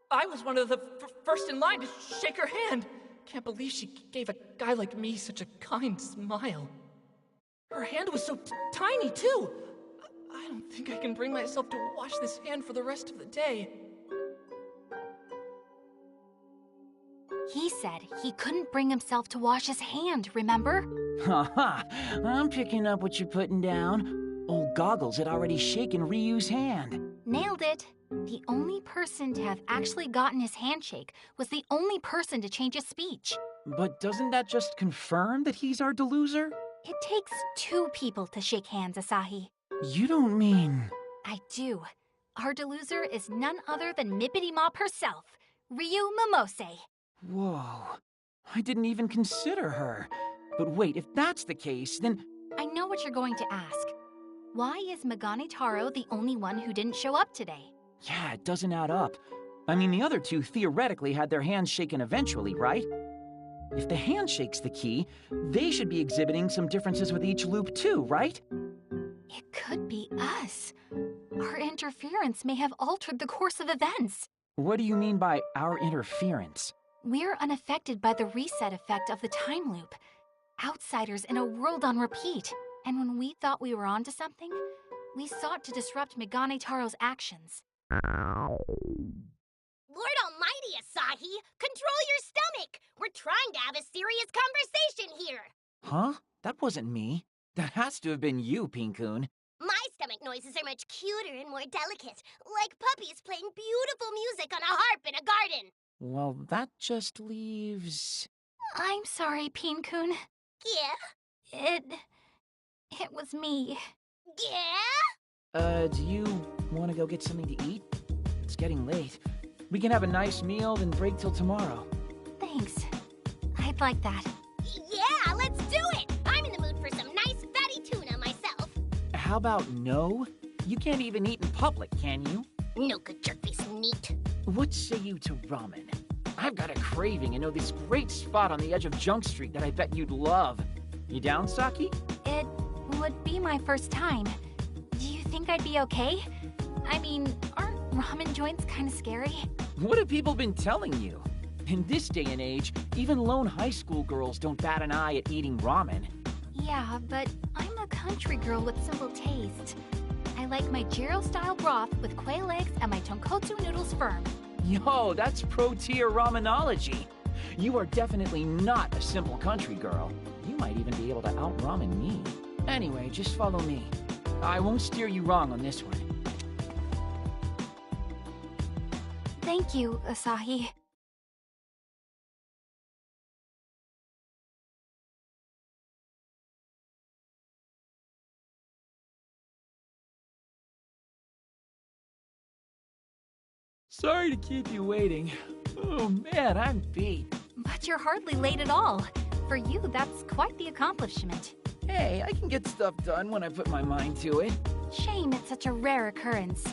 I was one of the first in line to shake her hand. Can't believe she gave a guy like me such a kind smile. Her hand was so tiny, too. I don't think I can bring myself to wash this hand for the rest of the day. He said he couldn't bring himself to wash his hand, remember? Haha, I'm picking up what you're putting down. Old Goggles had already shaken Ryu's hand. Nailed it. The only person to have actually gotten his handshake was the only person to change his speech. But doesn't that just confirm that he's our deluser? It takes two people to shake hands, Asahi. You don't mean... I do. Our deluser is none other than Mippity Mop herself, Ryu Momose. Whoa. I didn't even consider her. But wait, if that's the case, then... I know what you're going to ask. Why is Megane Taro the only one who didn't show up today? Yeah, it doesn't add up. I mean, the other two theoretically had their hands shaken eventually, right? If the handshake's the key, they should be exhibiting some differences with each loop too, right? It could be us. Our interference may have altered the course of events. What do you mean by our interference? We're unaffected by the reset effect of the time loop. Outsiders in a world on repeat. And when we thought we were onto something, we sought to disrupt Megane Taro's actions. Lord almighty, Asahi! Control your stomach! We're trying to have a serious conversation here! Huh? That wasn't me. That has to have been you, Pinkun. My stomach noises are much cuter and more delicate, like puppies playing beautiful music on a harp in a garden. Well, that just leaves... I'm sorry, Pinkun. Yeah? It was me. Yeah? Do you want to go get something to eat? It's getting late. We can have a nice meal, then break till tomorrow. Thanks. I'd like that. Yeah, let's do it! I'm in the mood for some nice fatty tuna myself. How about no? You can't even eat in public, can you? No good jerk-face meat. What say you to ramen? I've got a craving and know this great spot on the edge of Junk Street that I bet you'd love. You down, Saki? It would be my first time. Do you think I'd be okay? I mean, aren't ramen joints kind of scary? What have people been telling you? In this day and age, even lone high school girls don't bat an eye at eating ramen. Yeah, but I'm a country girl with simple taste. I like my gyro-style broth with quail eggs and my tonkotsu noodles firm. Yo, that's pro-tier ramenology. You are definitely not a simple country girl. You might even be able to out-ramen me. Anyway, just follow me. I won't steer you wrong on this one. Thank you, Asahi. Sorry to keep you waiting. Oh man, I'm beat. But you're hardly late at all. For you, that's quite the accomplishment. Hey, I can get stuff done when I put my mind to it. Shame it's such a rare occurrence.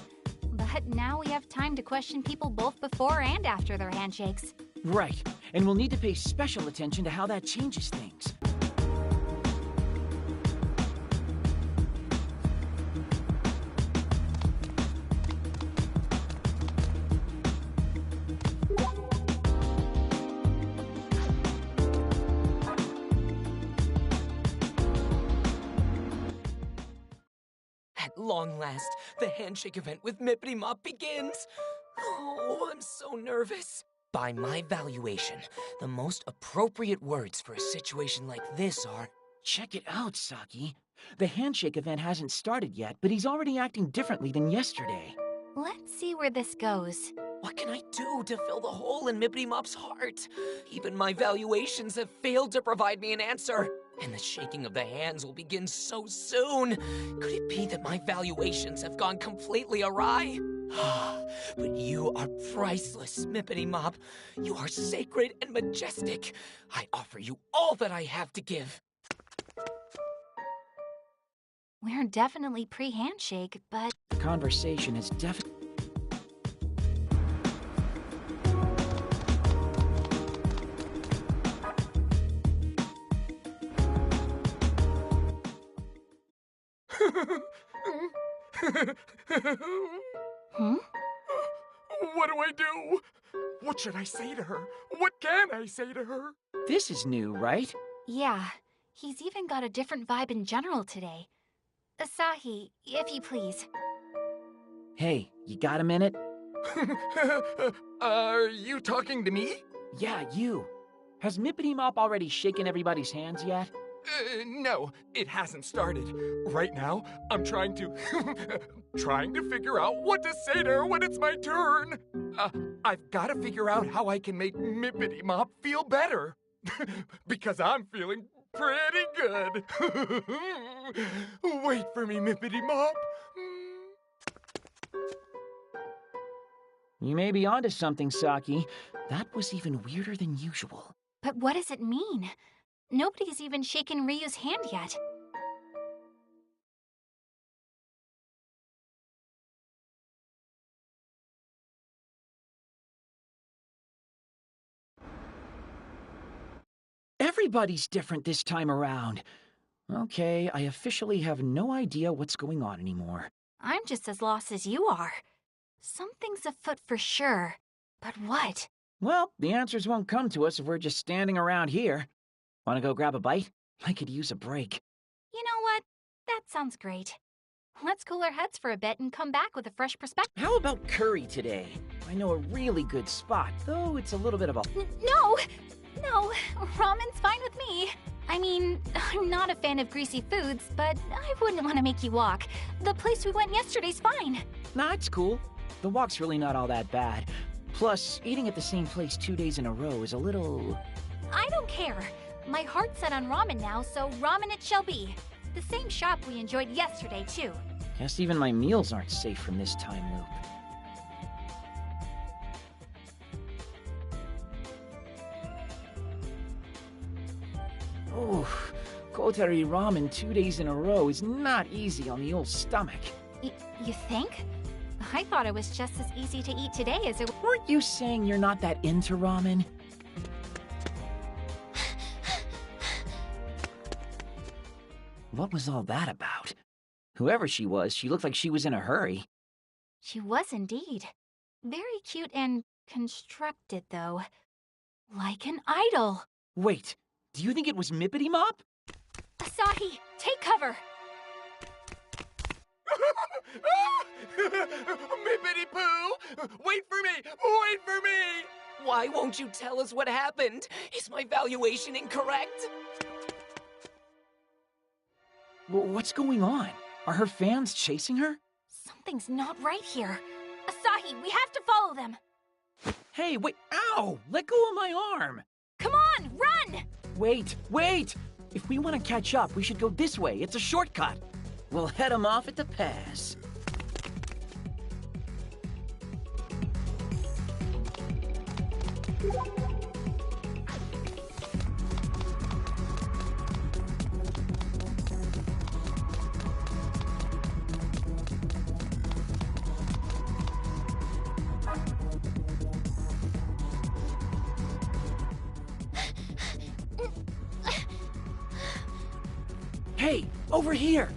But now we have time to question people both before and after their handshakes. Right, and we'll need to pay special attention to how that changes things. At long last, the handshake event with Mippity Mop begins. Oh, I'm so nervous. By my valuation, the most appropriate words for a situation like this are... Check it out, Saki. The handshake event hasn't started yet, but he's already acting differently than yesterday. Let's see where this goes. What can I do to fill the hole in Mippity Mop's heart? Even my valuations have failed to provide me an answer. And the shaking of the hands will begin so soon. Could it be that my valuations have gone completely awry? But you are priceless, Mippity Mop. You are sacred and majestic. I offer you all that I have to give. We're definitely pre-handshake, but... The conversation has definitely... What do I do? What should I say to her? What can I say to her? This is new, right? Yeah, he's even got a different vibe in general today. Asahi, if you please. Hey, you got a minute? Are you talking to me? Yeah, you. Has Mippity Mop already shaken everybody's hands yet? No, it hasn't started. Right now, I'm trying to figure out what to say to her when it's my turn. I've got to figure out how I can make Mippity Mop feel better. Because I'm feeling pretty good. Wait for me, Mippity Mop. You may be onto something, Saki. That was even weirder than usual. But what does it mean? Nobody's even shaken Ryu's hand yet. Everybody's different this time around. Okay, I officially have no idea what's going on anymore. I'm just as lost as you are. Something's afoot for sure. But what? Well, the answers won't come to us if we're just standing around here. Want to go grab a bite? I could use a break. You know what? That sounds great. Let's cool our heads for a bit and come back with a fresh perspective. How about curry today? I know a really good spot, though it's a little bit of a... No, ramen's fine with me. I mean, I'm not a fan of greasy foods, but I wouldn't want to make you walk. The place we went yesterday's fine. Nah, it's cool. The walk's really not all that bad. Plus, eating at the same place 2 days in a row is a little... I don't care. My heart's set on ramen now, so ramen it shall be. The same shop we enjoyed yesterday, too. Guess even my meals aren't safe from this time loop. Oof, Kotari ramen 2 days in a row is not easy on the old stomach. You think? I thought it was just as easy to eat today as it... Weren't you saying you're not that into ramen? What was all that about? Whoever she was, she looked like she was in a hurry. She was indeed. Very cute and constructed, though. Like an idol. Wait, do you think it was Mippity Mop? Asahi, take cover! Mippity Poo! Wait for me! Wait for me! Why won't you tell us what happened? Is my valuation incorrect? What's going on? Are her fans chasing her? Something's not right here. Asahi, we have to follow them. Hey, wait, ow! Let go of my arm! Come on, run! Wait! If we want to catch up, we should go this way. It's a shortcut. We'll head them off at the pass. Hey, over here!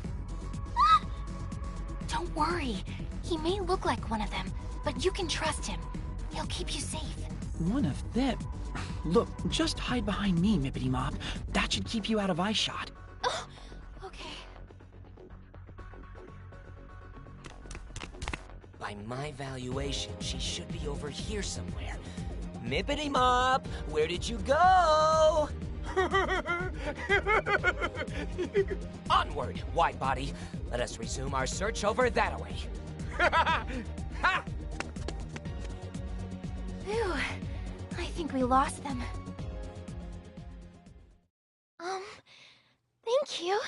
Don't worry. He may look like one of them, but you can trust him. He'll keep you safe. One of them? Look, just hide behind me, Mippity Mop. That should keep you out of eyeshot. Oh, okay. By my valuation, she should be over here somewhere. Mippity Mop, where did you go? Onward, wide body. Let us resume our search over that way. Phew. I think we lost them. Thank you.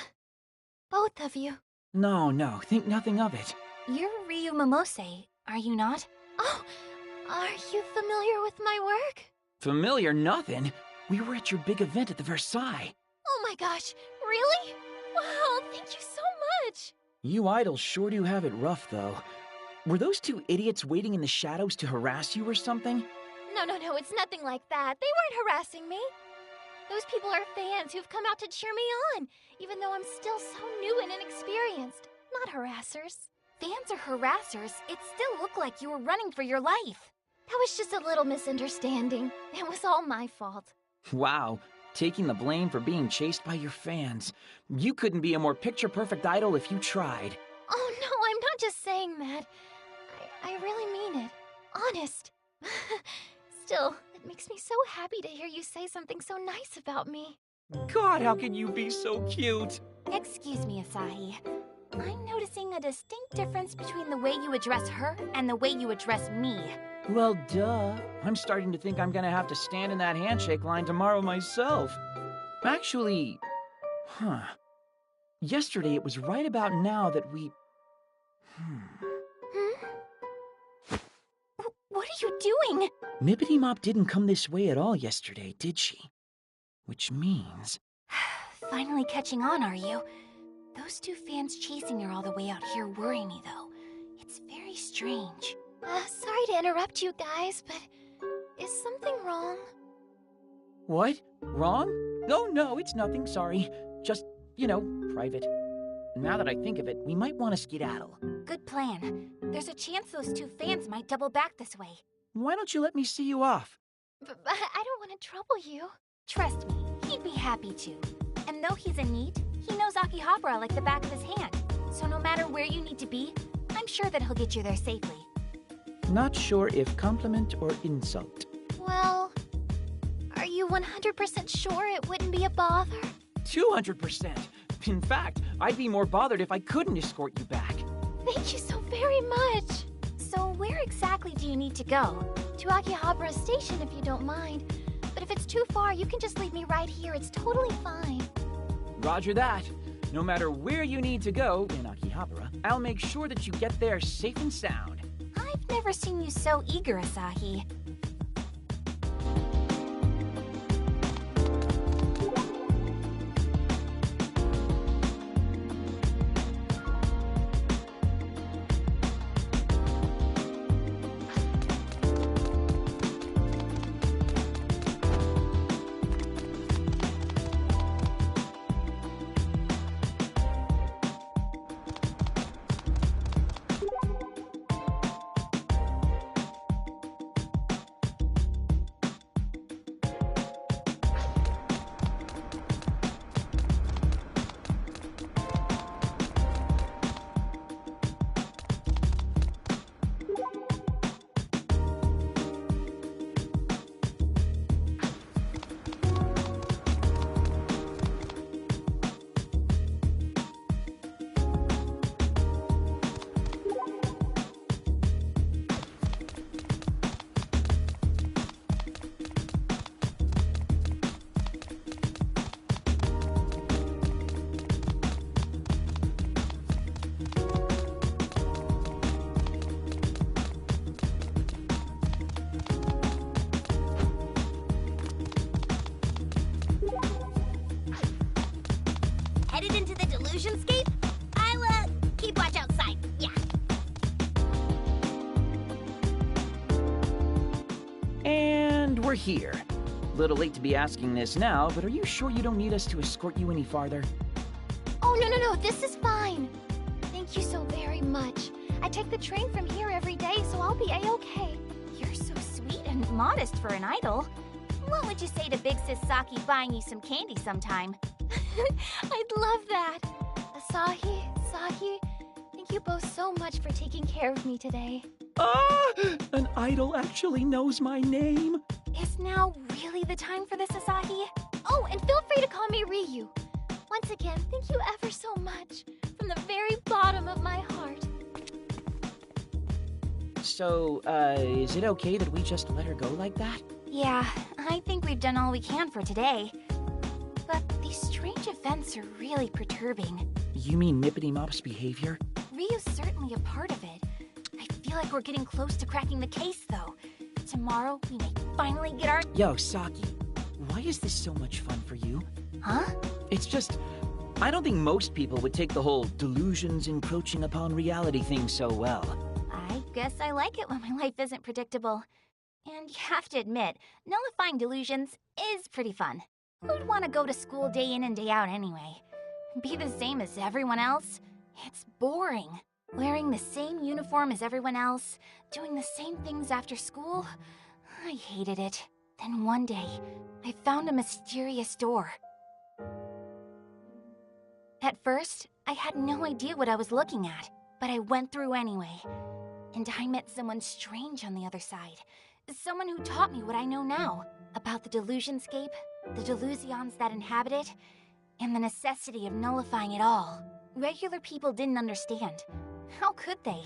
Both of you. No, think nothing of it. You're Ryu Momose, are you not? Oh, are you familiar with my work? Familiar nothing. We were at your big event at the Versailles. Oh my gosh, really? Wow, thank you so much! You idols sure do have it rough, though. Were those two idiots waiting in the shadows to harass you or something? No, it's nothing like that. They weren't harassing me. Those people are fans who've come out to cheer me on, even though I'm still so new and inexperienced. Not harassers. Fans are harassers. It still looked like you were running for your life. That was just a little misunderstanding. It was all my fault. Wow, taking the blame for being chased by your fans. You couldn't be a more picture-perfect idol if you tried. Oh no, I'm not just saying that. I really mean it. Honest. Still, it makes me so happy to hear you say something so nice about me. God, how can you be so cute? Excuse me, Asahi. I'm noticing a distinct difference between the way you address her and the way you address me. Well, duh. I'm starting to think I'm gonna have to stand in that handshake line tomorrow myself. Actually, yesterday it was right about now that we... What are you doing? Mippity Mop didn't come this way at all yesterday, did she? Which means... Finally catching on, are you? Those two fans chasing her all the way out here worry me, though. It's very strange. Sorry to interrupt you guys, but is something wrong? What? Wrong? No, it's nothing, sorry. Just, private. Now that I think of it, we might want to skedaddle. Good plan. There's a chance those two fans might double back this way. Why don't you let me see you off? But I don't want to trouble you. Trust me, he'd be happy to. And though he's in need, he knows Akihabara like the back of his hand. So no matter where you need to be, I'm sure that he'll get you there safely. Not sure if compliment or insult. Well, are you 100% sure it wouldn't be a bother? 200%. In fact, I'd be more bothered if I couldn't escort you back. Thank you so very much. So where exactly do you need to go? To Akihabara Station if you don't mind. But if it's too far, you can just leave me right here. It's totally fine. Roger that. No matter where you need to go in Akihabara, I'll make sure that you get there safe and sound. I've never seen you so eager, Asahi. Headed into the Delusionscape? I'll, keep watch outside. Yeah. And we're here. Little late to be asking this now, but are you sure you don't need us to escort you any farther? Oh, no, this is fine. Thank you so very much. I take the train from here every day, so I'll be a-okay. You're so sweet and modest for an idol. What would you say to Big Sis Saki buying you some candy sometime? I'd love that. Asahi, Sahi, thank you both so much for taking care of me today. Ah! An idol actually knows my name. Is now really the time for this, Asahi? Oh, and feel free to call me Ryu. Once again, thank you ever so much. From the very bottom of my heart. So, is it okay that we just let her go like that? Yeah, I think we've done all we can for today. But these strange events are really perturbing. You mean Mippity Mop's behavior? Ryu's certainly a part of it. I feel like we're getting close to cracking the case, though. Tomorrow, we may finally get our— Yo, Saki, why is this so much fun for you? Huh? It's just, I don't think most people would take the whole delusions encroaching upon reality thing so well. I guess I like it when my life isn't predictable. And you have to admit, nullifying delusions is pretty fun. Who'd want to go to school day in and day out anyway? Be the same as everyone else? It's boring. Wearing the same uniform as everyone else, doing the same things after school? I hated it. Then one day, I found a mysterious door. At first, I had no idea what I was looking at, but I went through anyway. And I met someone strange on the other side. Someone who taught me what I know now about the Delusionscape, the Delusions that inhabit it, and the necessity of nullifying it all. Regular people didn't understand. How could they?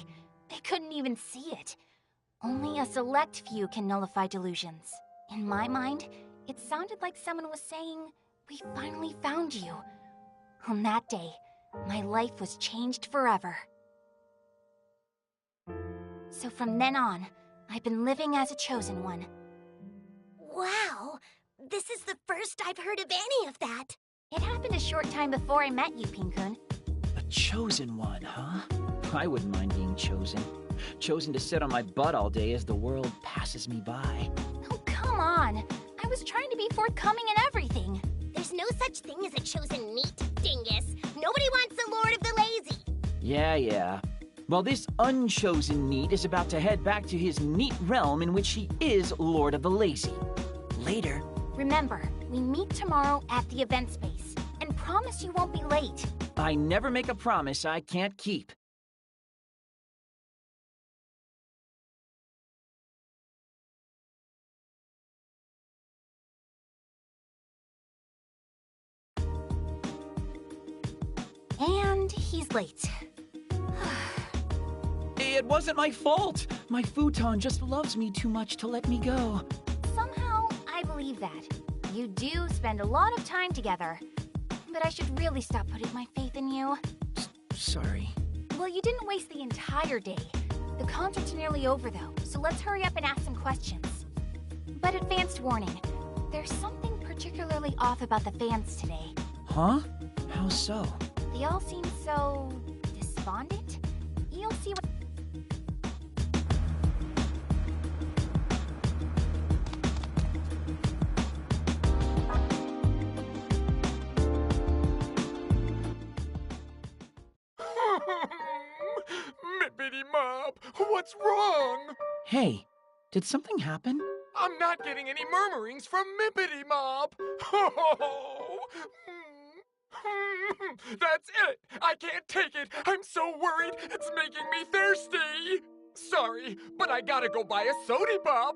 They couldn't even see it. Only a select few can nullify delusions. In my mind, it sounded like someone was saying, "We finally found you." On that day, my life was changed forever. So from then on, I've been living as a chosen one. Wow, this is the first I've heard of any of that. It happened a short time before I met you, Pin-kun. A chosen one, huh? I wouldn't mind being chosen. Chosen to sit on my butt all day as the world passes me by. Oh, come on. I was trying to be forthcoming in everything. There's no such thing as a chosen meat, dingus. Nobody wants the Lord of the Lazy. Yeah. Well, this unchosen NEET is about to head back to his NEET realm in which he is Lord of the Lazy. Later. Remember, we meet tomorrow at the event space. And promise you won't be late. I never make a promise I can't keep. And he's late. It wasn't my fault. My futon just loves me too much to let me go. Somehow, I believe that. You do spend a lot of time together. But I should really stop putting my faith in you. Sorry. Well, you didn't waste the entire day. The concert's nearly over, though, so let's hurry up and ask some questions. But advanced warning, there's something particularly off about the fans today. Huh? How so? They all seem so despondent. You'll see what... Mippity Mop, what's wrong? Hey, did something happen? I'm not getting any murmurings from Mippity Mop. That's it! I can't take it! I'm so worried! It's making me thirsty! Sorry, but I gotta go buy a sody pop!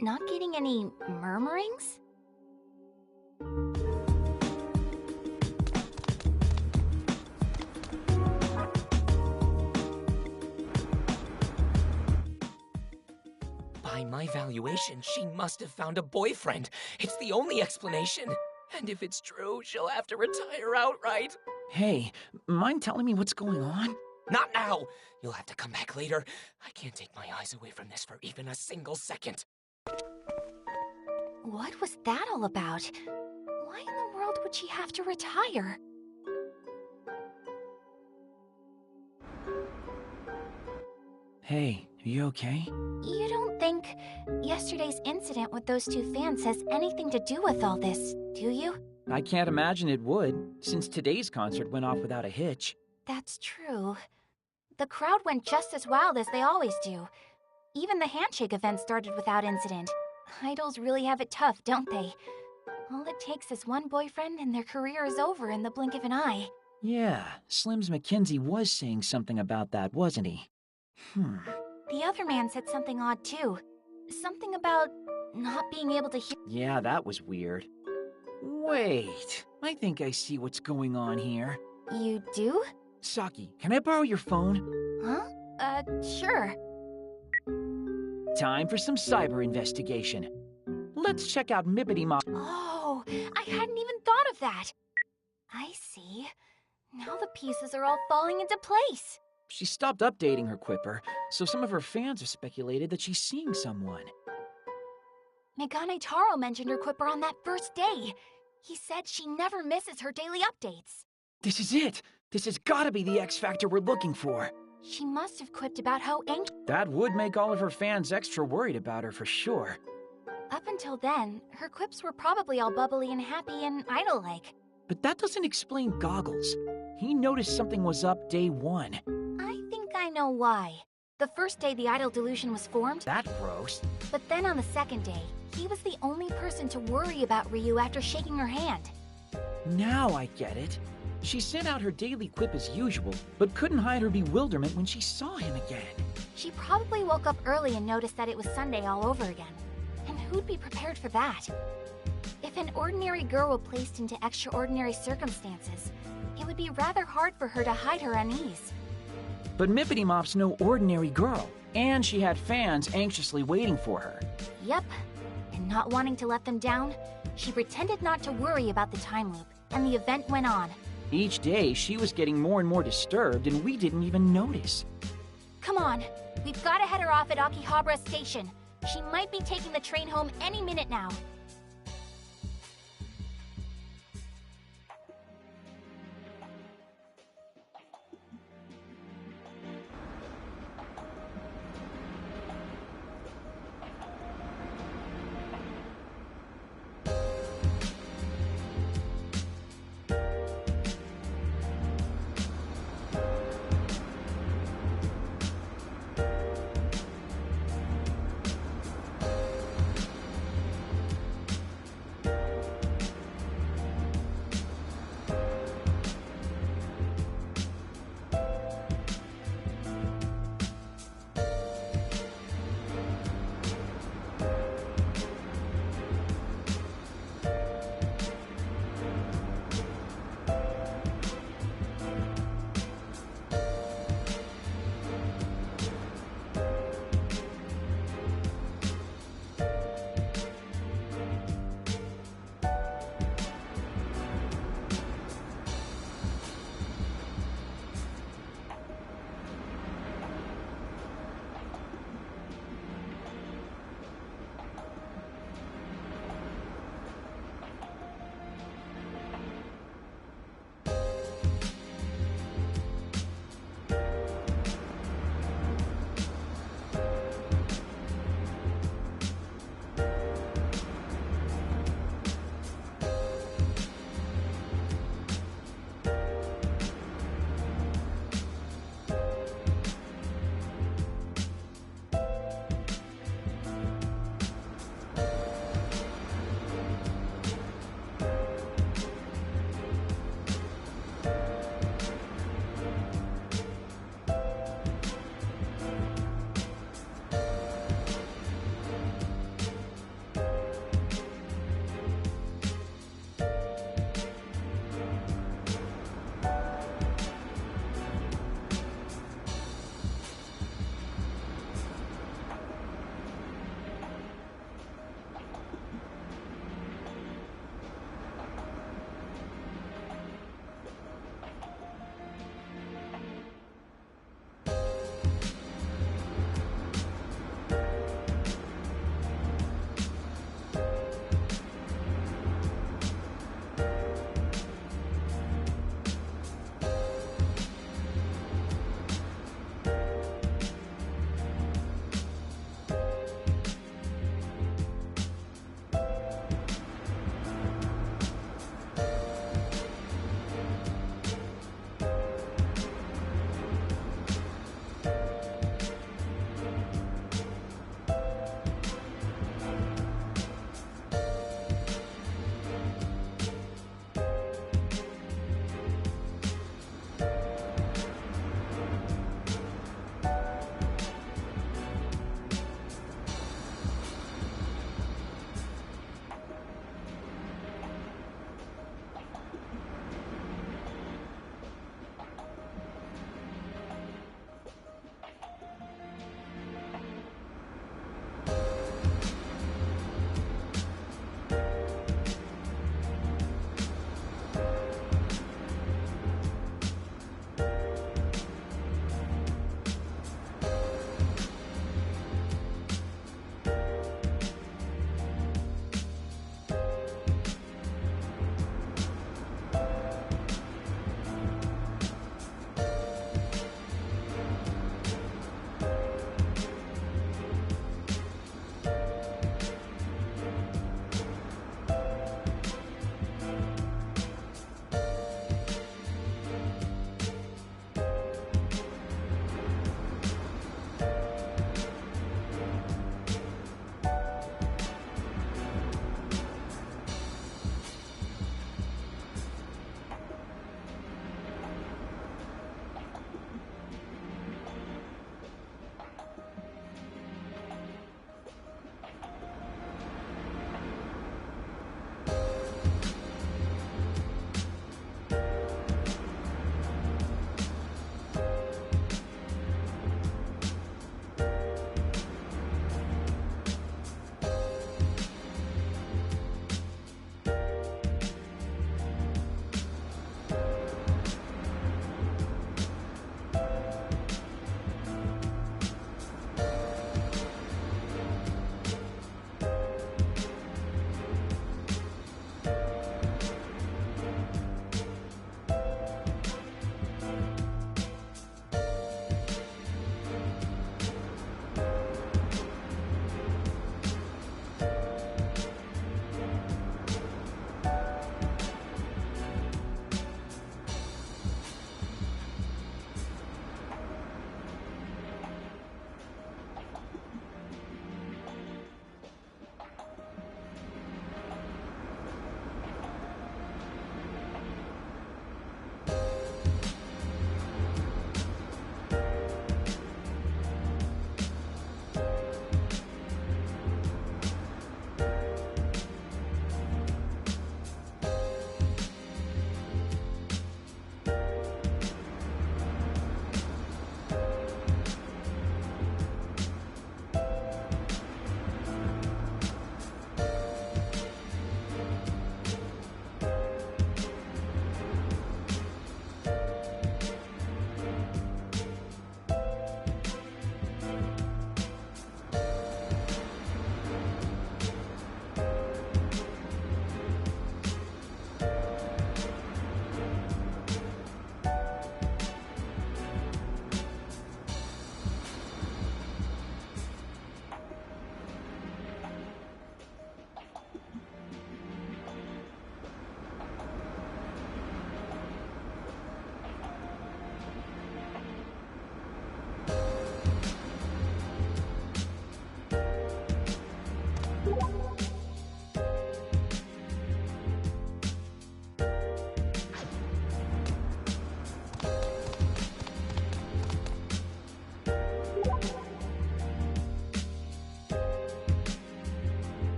Not getting any murmurings? By my valuation, she must have found a boyfriend. It's the only explanation. And if it's true, she'll have to retire outright. Hey, mind telling me what's going on? Not now! You'll have to come back later. I can't take my eyes away from this for even a single second. What was that all about? Why in the world would she have to retire? Hey, are you okay? You don't think yesterday's incident with those two fans has anything to do with all this, do you? I can't imagine it would, since today's concert went off without a hitch. That's true. The crowd went just as wild as they always do. Even the handshake event started without incident. Idols really have it tough, don't they? All it takes is one boyfriend and their career is over in the blink of an eye. Yeah, Slim's Mackenzie was saying something about that, wasn't he? The other man said something odd too. Something about not being able to hear. Yeah, that was weird. Wait, I think I see what's going on here. You do? Saki, can I borrow your phone? Huh? Sure. Time for some cyber investigation. Let's check out Mippity Mop. Oh, I hadn't even thought of that. I see. Now the pieces are all falling into place. She stopped updating her Quipper, so some of her fans have speculated that she's seeing someone. Megane Taro mentioned her Quipper on that first day. He said she never misses her daily updates. This is it! This has gotta be the X Factor we're looking for. She must have quipped about how anxious. That would make all of her fans extra worried about her for sure. Up until then, her quips were probably all bubbly and happy and idol-like. But that doesn't explain Goggles. He noticed something was up day one. I think I know why. The first day the idol delusion was formed. That gross. But then on the second day, he was the only person to worry about Ryu after shaking her hand. Now I get it. She sent out her daily quip as usual, but couldn't hide her bewilderment when she saw him again. She probably woke up early and noticed that it was Sunday all over again. And who'd be prepared for that? If an ordinary girl were placed into extraordinary circumstances, it would be rather hard for her to hide her unease. But Mippity Mop's no ordinary girl, and she had fans anxiously waiting for her. Yep. And not wanting to let them down, she pretended not to worry about the time loop, and the event went on. Each day, she was getting more and more disturbed, and we didn't even notice. Come on, we've got to head her off at Akihabara Station. She might be taking the train home any minute now.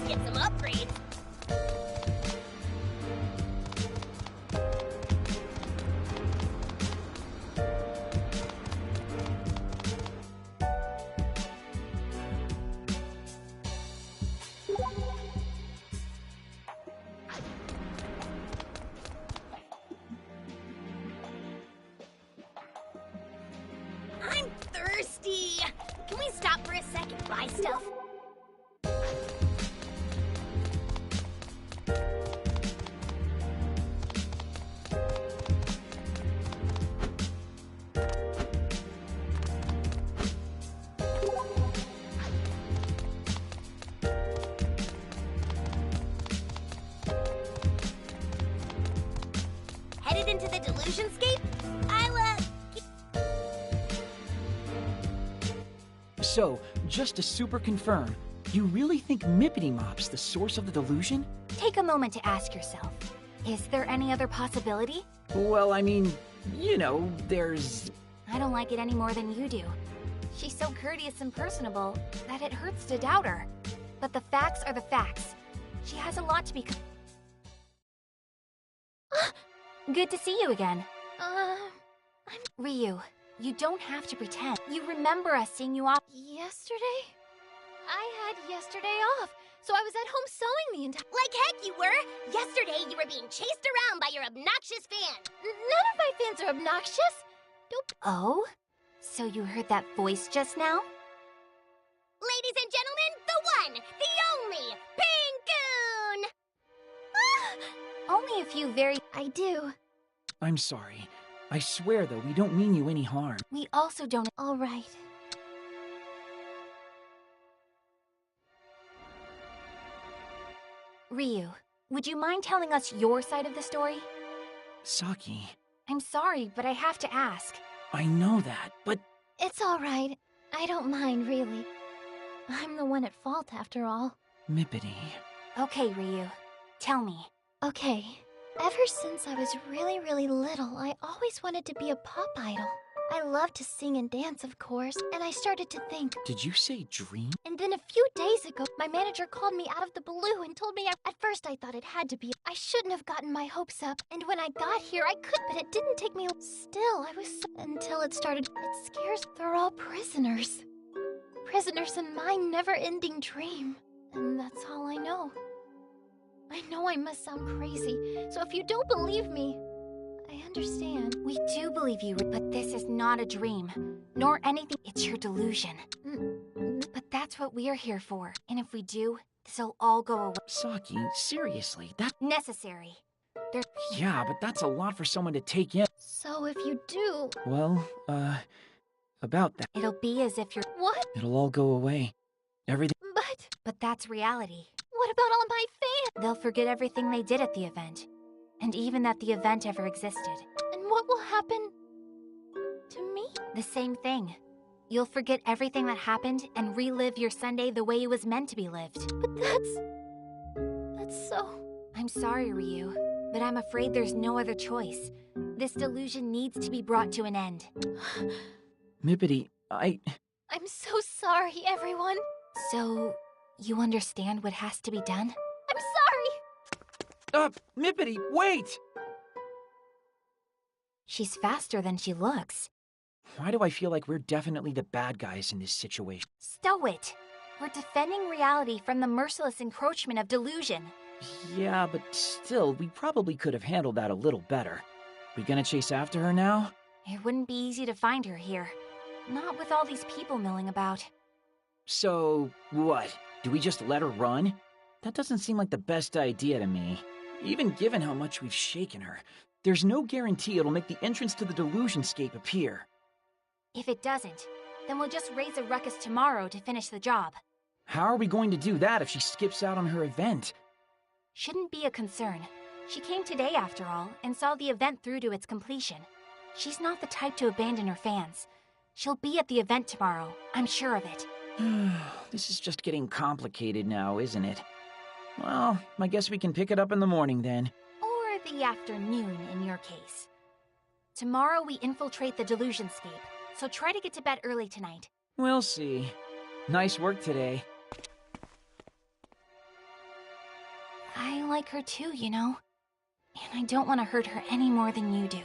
get some upgrades. I'm thirsty. Can we stop for a second and buy stuff? Headed into the Delusionscape? So, just to super confirm, you really think Mippity Mop's the source of the delusion? Take a moment to ask yourself, is there any other possibility? Well, I mean, you know, there's... I don't like it any more than you do. She's so courteous and personable that it hurts to doubt her. But the facts are the facts. She has a lot to be... Good to see you again. Ryu, you don't have to pretend. You remember us seeing you off... Yesterday? I had yesterday off, so I was at home sewing the entire— Like heck you were! Yesterday you were being chased around by your obnoxious fan. None of my fans are obnoxious. Don't— Oh? So you heard that voice just now? Ladies and gentlemen, the one, the only, Pingoon! Only a few very... I do. I'm sorry. I swear, though, we don't mean you any harm. We also don't... All right. Ryu, would you mind telling us your side of the story? Saki, I'm sorry, but I have to ask. I know that, but... It's all right. I don't mind, really. I'm the one at fault, after all. Mippity... Okay, Ryu. Tell me. Okay. Ever since I was really, really little, I always wanted to be a pop idol. I loved to sing and dance, of course, and I started to think... Did you say dream? And then a few days ago, my manager called me out of the blue and told me at first I thought it had to be. I shouldn't have gotten my hopes up, and when I got here, I could, but it didn't take me... Still, I was so... Until it started... It scares... They're all prisoners. Prisoners in my never-ending dream. And that's all I know. I know I must sound crazy, so if you don't believe me, I understand. We do believe you, but this is not a dream, nor anything. It's your delusion. But that's what we're here for, and if we do, this'll all go away. Saki, seriously, that... Necessary. Yeah, but that's a lot for someone to take in. So if you do... Well, about that. It'll be as if you're... What? It'll all go away. Everything... But that's reality. What about all my fans? They'll forget everything they did at the event. And even that the event ever existed. And what will happen to me? The same thing. You'll forget everything that happened and relive your Sunday the way it was meant to be lived. But that's so... I'm sorry, Ryu, but I'm afraid there's no other choice. This delusion needs to be brought to an end. Mippity, I'm so sorry, everyone. So, you understand what has to be done? I'm sorry! Mippity, wait! She's faster than she looks. Why do I feel like we're definitely the bad guys in this situation? Stow it! We're defending reality from the merciless encroachment of delusion. Yeah, but still, we probably could have handled that a little better. We gonna chase after her now? It wouldn't be easy to find her here. Not with all these people milling about. So, what? Do we just let her run? That doesn't seem like the best idea to me. Even given how much we've shaken her, there's no guarantee it'll make the entrance to the Delusionscape appear. If it doesn't, then we'll just raise a ruckus tomorrow to finish the job. How are we going to do that if she skips out on her event? Shouldn't be a concern. She came today after all, and saw the event through to its completion. She's not the type to abandon her fans. She'll be at the event tomorrow, I'm sure of it. This is just getting complicated now, isn't it? Well, I guess we can pick it up in the morning then. Or the afternoon in your case. Tomorrow we infiltrate the Delusionscape, so try to get to bed early tonight. We'll see. Nice work today. I like her too, you know. And I don't want to hurt her any more than you do.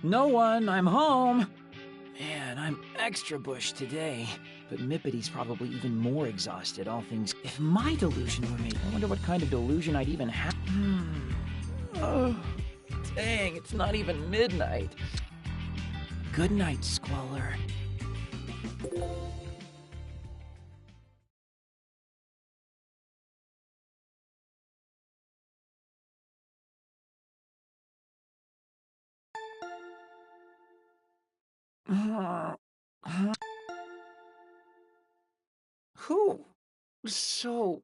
No one, I'm home! Man, I'm extra bush today. But Mippity's probably even more exhausted, all things... If my delusion were made, I wonder what kind of delusion I'd even have... Oh, dang, it's not even midnight. Good night, Squalor. Who? So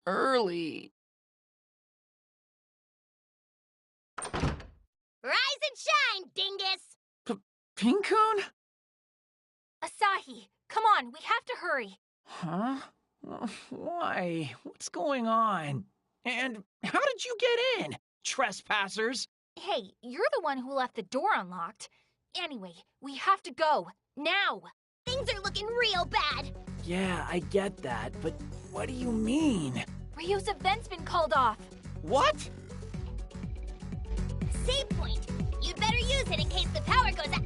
early. Rise and shine, dingus! Pincoon? Asahi, come on, we have to hurry. Huh? Why? What's going on? And how did you get in? Trespassers? Hey, you're the one who left the door unlocked. Anyway, we have to go. Now! Things are looking real bad. Yeah, I get that, but what do you mean? Ryu's event's been called off. What? Save point. You'd better use it in case the power goes out.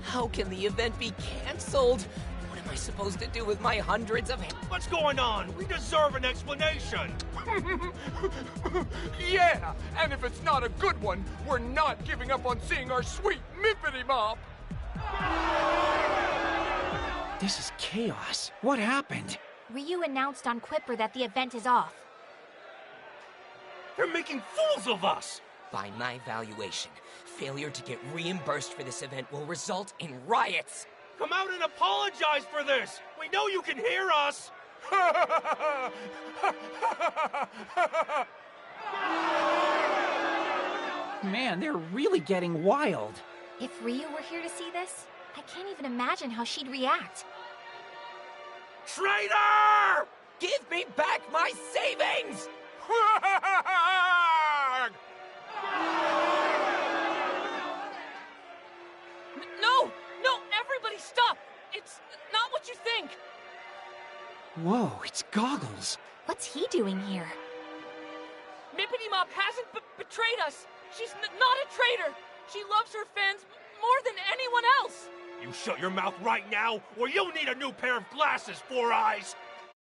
How can the event be cancelled? What am I supposed to do with my hundreds of... What's going on? We deserve an explanation. Yeah, and if it's not a good one, we're not giving up on seeing our sweet Mippity Mop. This is chaos. What happened? Ryu announced on Quipper that the event is off. They're making fools of us! By my valuation, failure to get reimbursed for this event will result in riots! Come out and apologize for this! We know you can hear us! Man, they're really getting wild. If Ryu were here to see this, I can't even imagine how she'd react. Traitor! Give me back my savings! No! No! Everybody stop! It's not what you think! Whoa, it's Goggles. What's he doing here? Mippity Mop hasn't betrayed us. She's not a traitor. She loves her fans more than anyone else. You shut your mouth right now, or you'll need a new pair of glasses, Four Eyes!